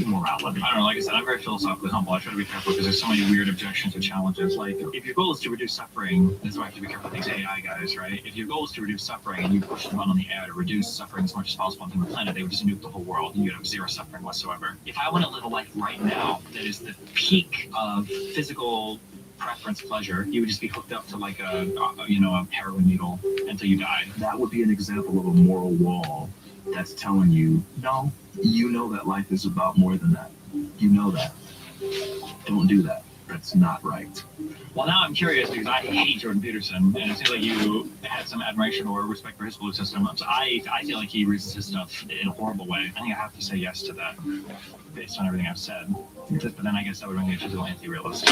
morality? I don't know. Like I said, I'm very philosophically humble. I try to be careful because there's so many weird objections or challenges. Like, if your goal is to reduce suffering, that's why I have to be careful with these AI guys, right? If your goal is to reduce suffering and you push them out on the air to reduce suffering as much as possible on the planet, they would just nuke the whole world and you'd have zero suffering whatsoever. If I want to live a life right now that is the peak of physical preference pleasure, you would just be hooked up to like a heroin needle until you died. That would be an example of a moral wall that's telling you, no, you know that life is about more than that. You know that. Don't do that. That's not right. Well, now I'm curious because I hate Jordan Peterson, and it seems like you had some admiration or respect for his belief system. So I feel like he reasons his stuff in a horrible way. I think I have to say yes to that based on everything I've said. But then I guess that would make me a physical anti-realist.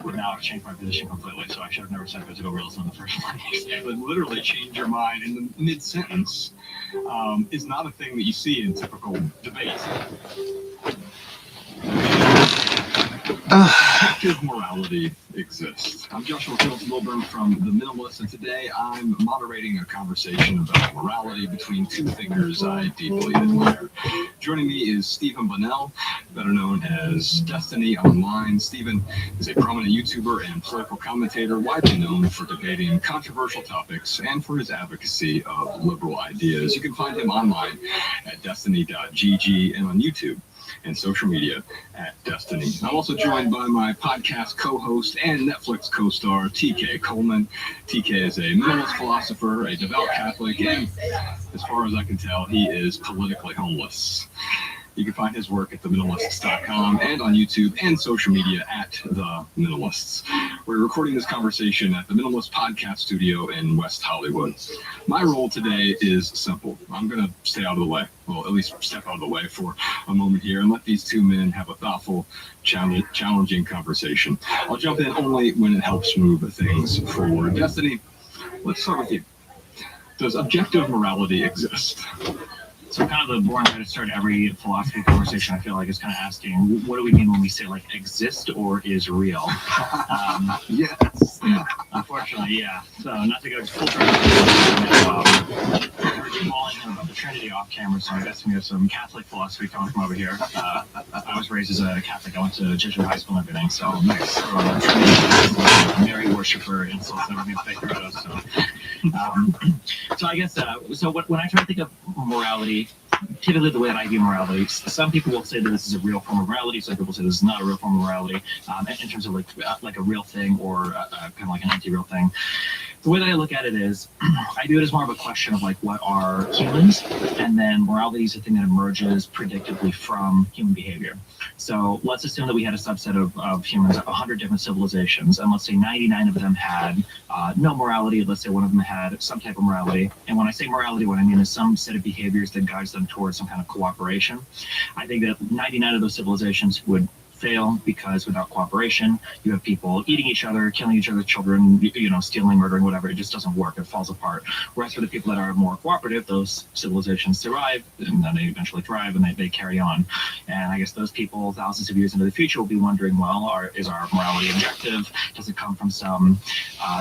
But now I've changed my position completely, so I should have never said physical realism in the first place. But literally change your mind in the mid-sentence is not a thing that you see in typical debates. Active morality exists. I'm Joshua Fields Wilburn from The Minimalist, and today I'm moderating a conversation about morality between two thinkers I deeply admire. Joining me is Stephen Bunnell, better known as Destiny Online. Stephen is a prominent YouTuber and political commentator, widely known for debating controversial topics and for his advocacy of liberal ideas. You can find him online at destiny.gg and on YouTube. and social media at Destiny. I'm also joined by my podcast co-host and Netflix co-star, TK Coleman. TK is a minimalist philosopher, a devout Catholic, and as far as I can tell, he is politically homeless. You can find his work at theminimalists.com and on YouTube and social media at The Minimalists. We're recording this conversation at the Minimalist Podcast Studio in West Hollywood. My role today is simple. I'm going to stay out of the way, well, at least step out of the way for a moment here and let these two men have a thoughtful, challenging conversation. I'll jump in only when it helps move things forward. Destiny, let's start with you. Does objective morality exist? So kind of the boring way to start every philosophy conversation, I feel like, is kind of asking, what do we mean when we say, like, exist or is real? Yes. Yeah, unfortunately, yeah. So not to go full calling about the Trinity off camera, so I guess we have some Catholic philosophy coming from over here. I was raised as a Catholic. I went to Jesuit high school and everything, so nice. Trinity, Mary worshiper, insults never been fake photos, so. So I guess, so when I try to think of morality, typically the way that I view morality, some people will say that this is a real form of morality, some people say this is not a real form of morality, in terms of like a real thing or kind of like an anti-real thing. The way that I look at it is, I view it as more of a question of like, what are humans? And then morality is a thing that emerges predictably from human behavior. So let's assume that we had a subset of humans, 100 different civilizations, and let's say 99 of them had no morality. Let's say one of them had some type of morality. And when I say morality, what I mean is some set of behaviors that guides them towards some kind of cooperation. I think that 99 of those civilizations would fail because without cooperation, you have people eating each other, killing each other's children, stealing, murdering, whatever. It just doesn't work. It falls apart. Whereas for the people that are more cooperative, those civilizations survive, and then they eventually thrive, and they carry on. And I guess those people, thousands of years into the future, will be wondering, well, is our morality objective? Does it come from some,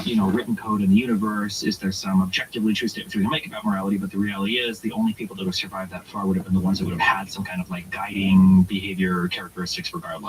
written code in the universe? Is there some objectively true statements we can make about morality? But the reality is, the only people that would have survived that far would have been the ones that would have had some kind of like guiding behavior characteristics regardless.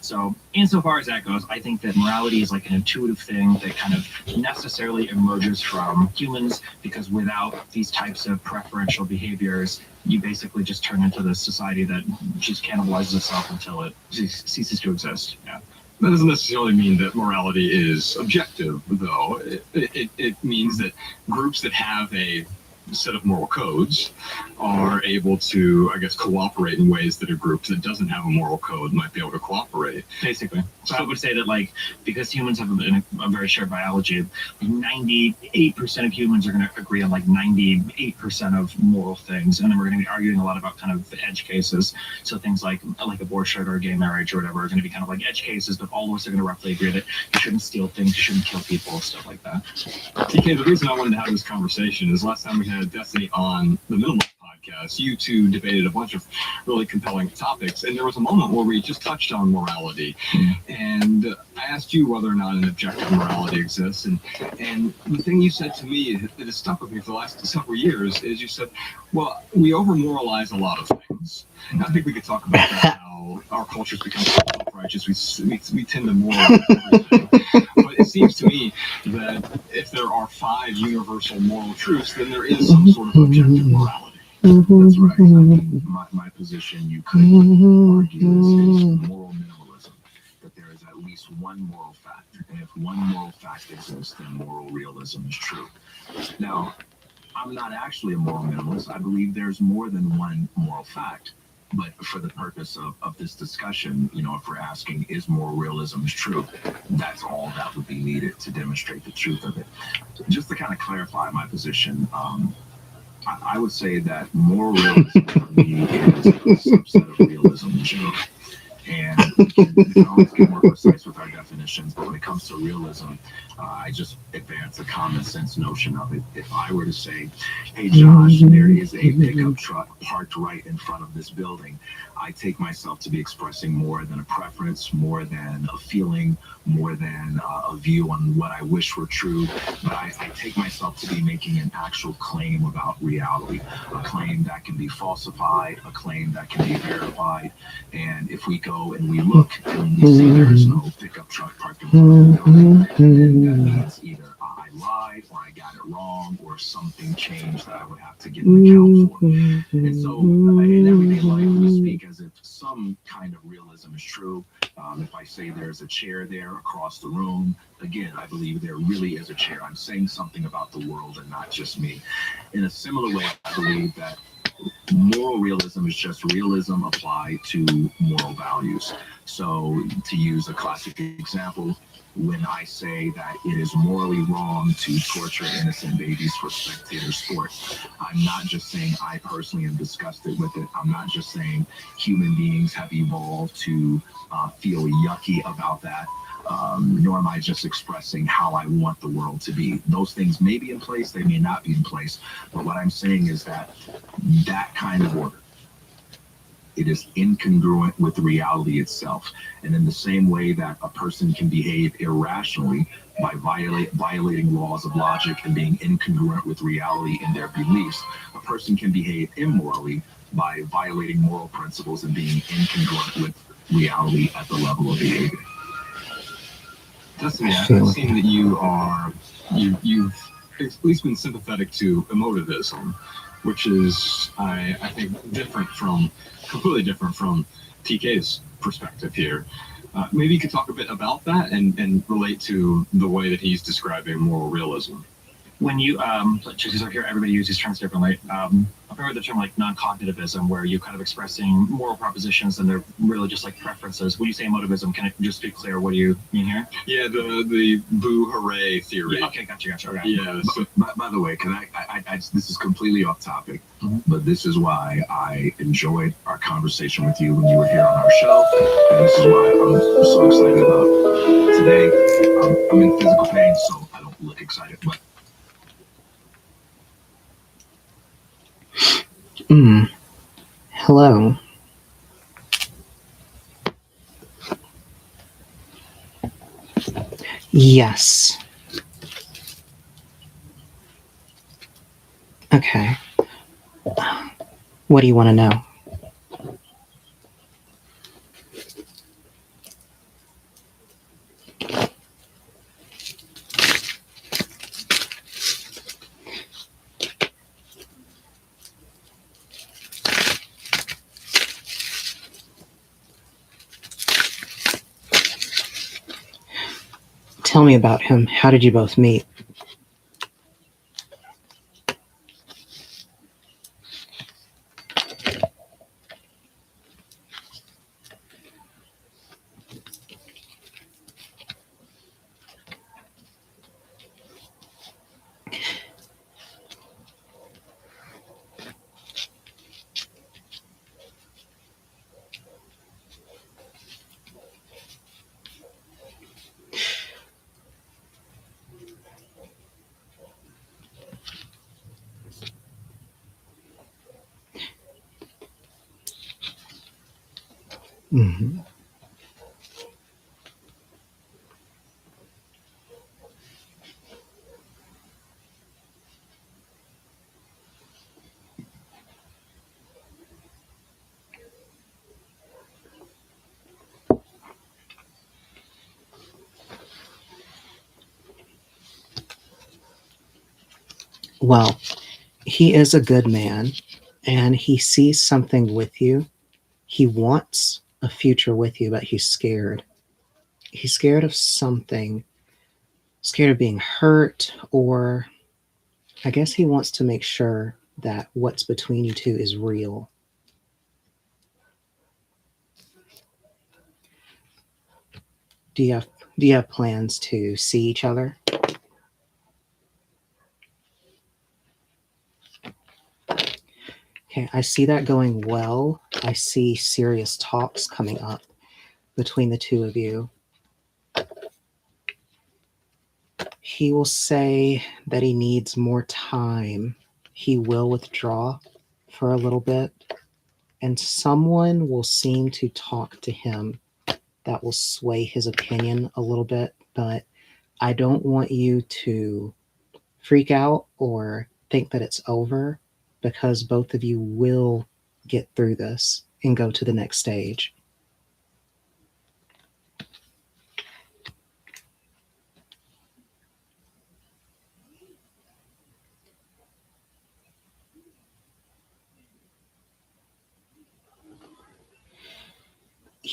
So insofar as that goes, I think that morality is like an intuitive thing that kind of necessarily emerges from humans, because without these types of preferential behaviors, you basically just turn into this society that just cannibalizes itself until it ceases to exist. Yeah. That doesn't necessarily mean that morality is objective, though. It means that groups that have a set of moral codes are able to, I guess, cooperate in ways that a group that doesn't have a moral code might be able to cooperate. Basically. So I would say that, like, because humans have a very shared biology, 98% of humans are going to agree on like 98% of moral things, and then we're going to be arguing a lot about kind of the edge cases. So things like abortion or gay marriage or whatever are going to be kind of like edge cases, but all of us are going to roughly agree that you shouldn't steal things, you shouldn't kill people, stuff like that. TK, the reason I wanted to have this conversation is last time we had Destiny on the Minimalist Podcast, you two debated a bunch of really compelling topics, and there was a moment where we just touched on morality, and I asked you whether or not an objective morality exists, and the thing you said to me that has stuck with me for the last several years is you said, well, we over-moralize a lot of things. And I think we could talk about that, how our culture's become self-righteous, we tend to moralize everything. But it seems to me that if there are 5 universal moral truths, then there is some sort of objective morality. That's right. I mean, my position, you could argue, is moral minimalism, that there is at least one moral fact. And if one moral fact exists, then moral realism is true. Now, I'm not actually a moral minimalist. I believe there's more than one moral fact. But for the purpose of this discussion, if we're asking, is moral realism true? That's all that would be needed to demonstrate the truth of it. Just to kind of clarify my position, I would say that moral realism for me is a subset of realism in general. And we can always get more precise with our definitions, but when it comes to realism, I just advance a common sense notion of it. If I were to say, hey Josh, there is a pickup truck parked right in front of this building, I take myself to be expressing more than a preference, more than a feeling, more than a view on what I wish were true, but I take myself to be making an actual claim about reality, a claim that can be falsified, a claim that can be verified. And if we go and we look and we see there is no pickup truck parked in front of the building, then that means either I lied or I got it wrong or something changed that I would have to get an account for. And so in everyday life, we speak as if some kind of realism is true. If I say there's a chair there across the room, again, I believe there really is a chair. I'm saying something about the world and not just me. In a similar way, I believe that moral realism is just realism applied to moral values. So, to use a classic example, when I say that it is morally wrong to torture innocent babies for spectator sport, I'm not just saying I personally am disgusted with it. I'm not just saying human beings have evolved to feel yucky about that. Nor am I just expressing how I want the world to be. Those things may be in place, they may not be in place. But what I'm saying is that that kind of order, it is incongruent with reality itself. And in the same way that a person can behave irrationally by violating laws of logic and being incongruent with reality in their beliefs, a person can behave immorally by violating moral principles and being incongruent with reality at the level of behavior. Destiny, I've seen that you've at least been sympathetic to emotivism, which is, I think, completely different from TK's perspective here. Maybe you could talk a bit about that and relate to the way that he's describing moral realism. When you, just because here everybody uses terms differently, I've heard the term like non-cognitivism, where you're kind of expressing moral propositions and they're really just like preferences. When you say emotivism, can I just be clear? What do you mean here? Yeah, the boo hooray theory. Yeah, okay, gotcha. Okay. Yeah. So, by the way, can I this is completely off topic, but this is why I enjoyed our conversation with you when you were here on our show. And this is why I'm so excited about today. I'm in physical pain, so I don't look excited, but Hello. Yes. Okay. What do you want to know? Tell me about him. How did you both meet? Mm-hmm. Well, he is a good man, and he sees something with you. He wants a future with you, but he's scared. He's scared of something, scared of being hurt, or I guess he wants to make sure that what's between you two is real. Do you have plans to see each other? Okay, I see that going well. I see serious talks coming up between the two of you. He will say that he needs more time. He will withdraw for a little bit, and someone will seem to talk to him that will sway his opinion a little bit, but I don't want you to freak out or think that it's over, because both of you will get through this and go to the next stage.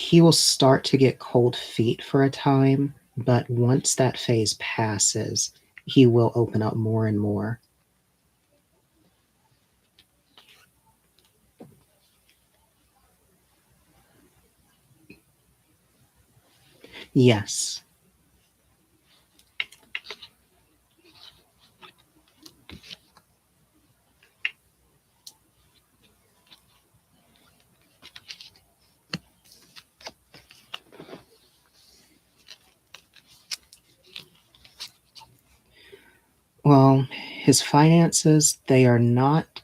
he will start to get cold feet for a time, but once that phase passes, he will open up more and more. Yes. Well, his finances, they are not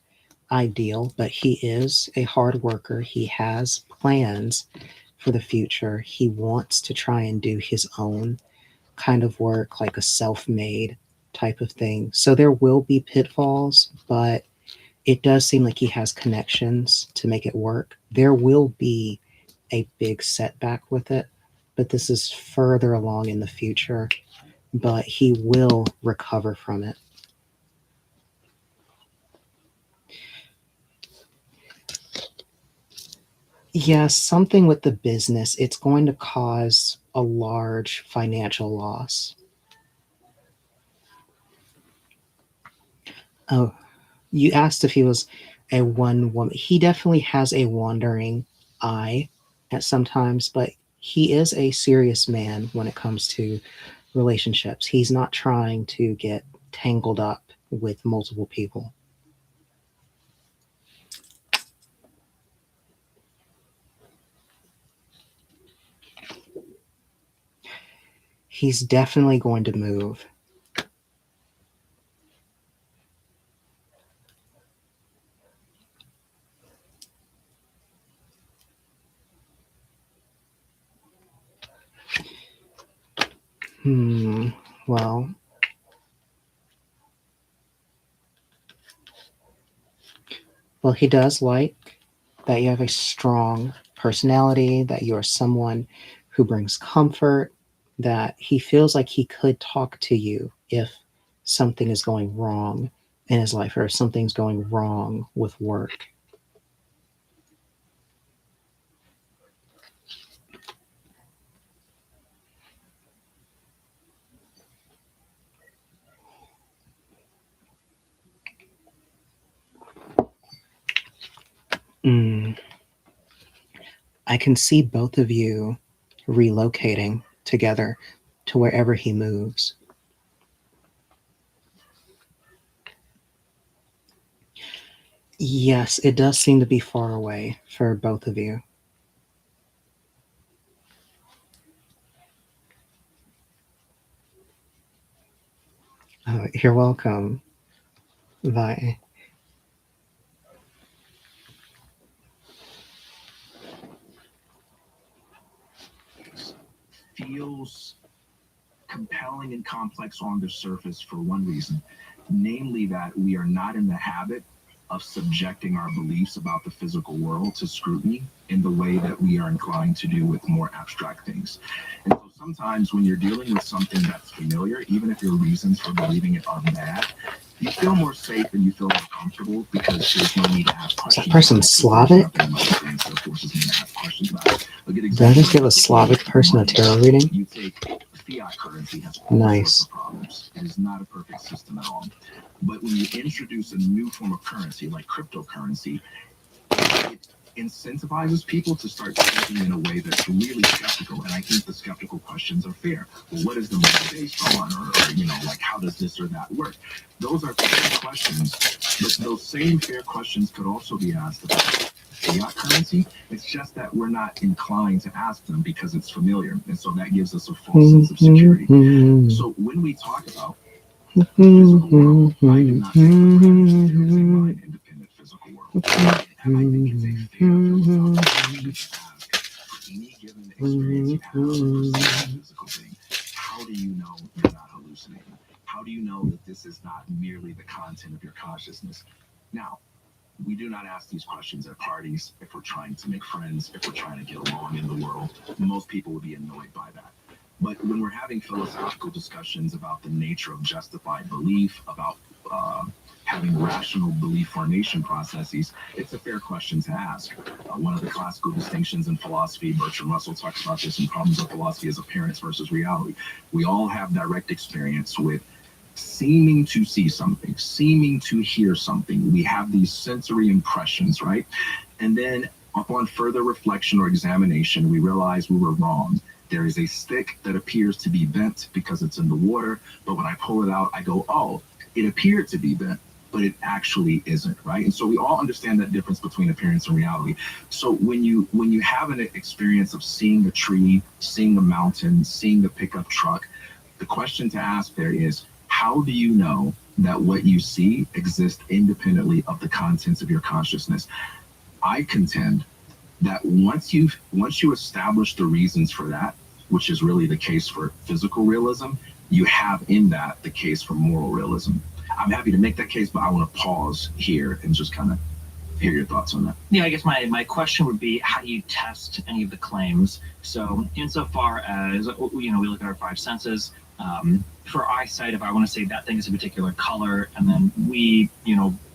ideal, but he is a hard worker. He has plans for the future. He wants to try and do his own kind of work, like a self-made type of thing. So there will be pitfalls, but it does seem like he has connections to make it work. There will be a big setback with it, but this is further along in the future, but he will recover from it. Yes, something with the business, it's going to cause a large financial loss. Oh, you asked if he was a one woman. He definitely has a wandering eye at sometimes, but he is a serious man when it comes to relationships. He's not trying to get tangled up with multiple people. He's definitely going to move. Well, he does like that you have a strong personality, that you are someone who brings comfort, that he feels like he could talk to you if something is going wrong in his life or if something's going wrong with work. I can see both of you relocating together to wherever he moves. Yes, it does seem to be far away for both of you. Oh, you're welcome. Bye. Feels compelling and complex on the surface for one reason, namely that we are not in the habit of subjecting our beliefs about the physical world to scrutiny in the way that we are inclined to do with more abstract things. And so sometimes when you're dealing with something that's familiar, even if your reasons for believing it are bad, you feel more safe and you feel more comfortable because there's no need to ask questions. Is that person Slavic? Did I just give a Slavic person a tarot reading? You take fiat currency has all Nice. sorts of problems. It is not a perfect system at all. But when you introduce a new form of currency like cryptocurrency, it incentivizes people to start thinking in a way that's really skeptical. And I think the skeptical questions are fair. Well, what is the money based on? Or like, how does this or that work? Those are fair questions. But those same fair questions could also be asked about fiat currency. It's just that we're not inclined to ask them because it's familiar. And so that gives us a false sense of security. So when we talk about physical world, I do not think we're going to stereotype an independent physical world. And I think it's a fair philosophical question to ask for any given experience you have with a physical thing. How do you know you're not hallucinating? How do you know that this is not merely the content of your consciousness? Now, we do not ask these questions at parties if we're trying to make friends, if we're trying to get along in the world. Most people would be annoyed by that. But when we're having philosophical discussions about the nature of justified belief, about having rational belief formation processes, it's a fair question to ask. One of the classical distinctions in philosophy, Bertrand Russell talks about this in Problems of Philosophy, is appearance versus reality. We all have direct experience with seeming to see something, seeming to hear something. We have these sensory impressions, right? And then upon further reflection or examination, we realize we were wrong. There is a stick that appears to be bent because it's in the water, but when I pull it out, I go, oh, it appeared to be bent, but it actually isn't, right? And so we all understand that difference between appearance and reality. So when you have an experience of seeing a tree, seeing a mountain, seeing the pickup truck, the question to ask there is, how do you know that what you see exists independently of the contents of your consciousness? I contend that once you establish the reasons for that, which is really the case for physical realism, you have in that the case for moral realism. I'm happy to make that case, but I want to pause here and just kind of hear your thoughts on that. Yeah, I guess my question would be, how do you test any of the claims? So insofar as, we look at our five senses, for eyesight, if I want to say that thing is a particular color, and then we,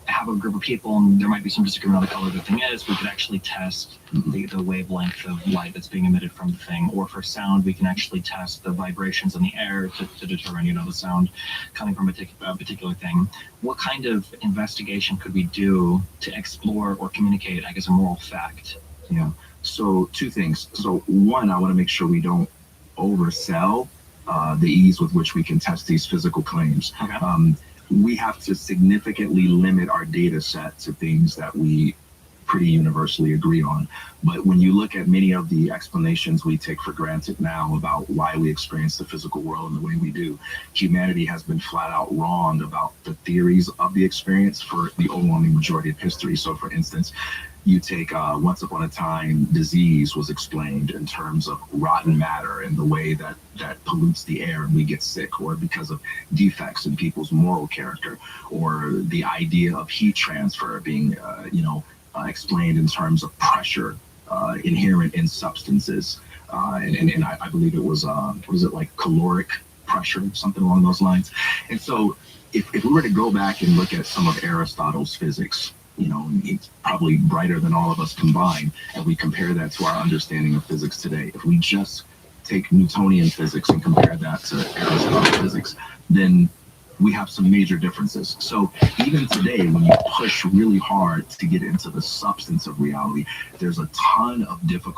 have a group of people and there might be some disagreement on the color the thing is, we could actually test the wavelength of light that's being emitted from the thing. Or for sound, we can actually test the vibrations in the air to determine, the sound coming from a particular thing. What kind of investigation could we do to explore or communicate, I guess, a moral fact? Yeah. So two things. So one, I want to make sure we don't oversell the ease with which we can test these physical claims. Okay. We have to significantly limit our data set to things that we pretty universally agree on. But when you look at many of the explanations we take for granted now about why we experience the physical world and the way we do, humanity has been flat out wrong about the theories of the experience for the overwhelming majority of history. So for instance, you take once upon a time, disease was explained in terms of rotten matter and the way that pollutes the air and we get sick, or because of defects in people's moral character, or the idea of heat transfer being, explained in terms of pressure inherent in substances. And I believe it was, caloric pressure, something along those lines. And so if we were to go back and look at some of Aristotle's physics, he's probably brighter than all of us combined, and we compare that to our understanding of physics today. If we just take Newtonian physics and compare that to Aristotle's physics, then we have some major differences. So even today, when you push really hard to get into the substance of reality, there's a ton of difficulty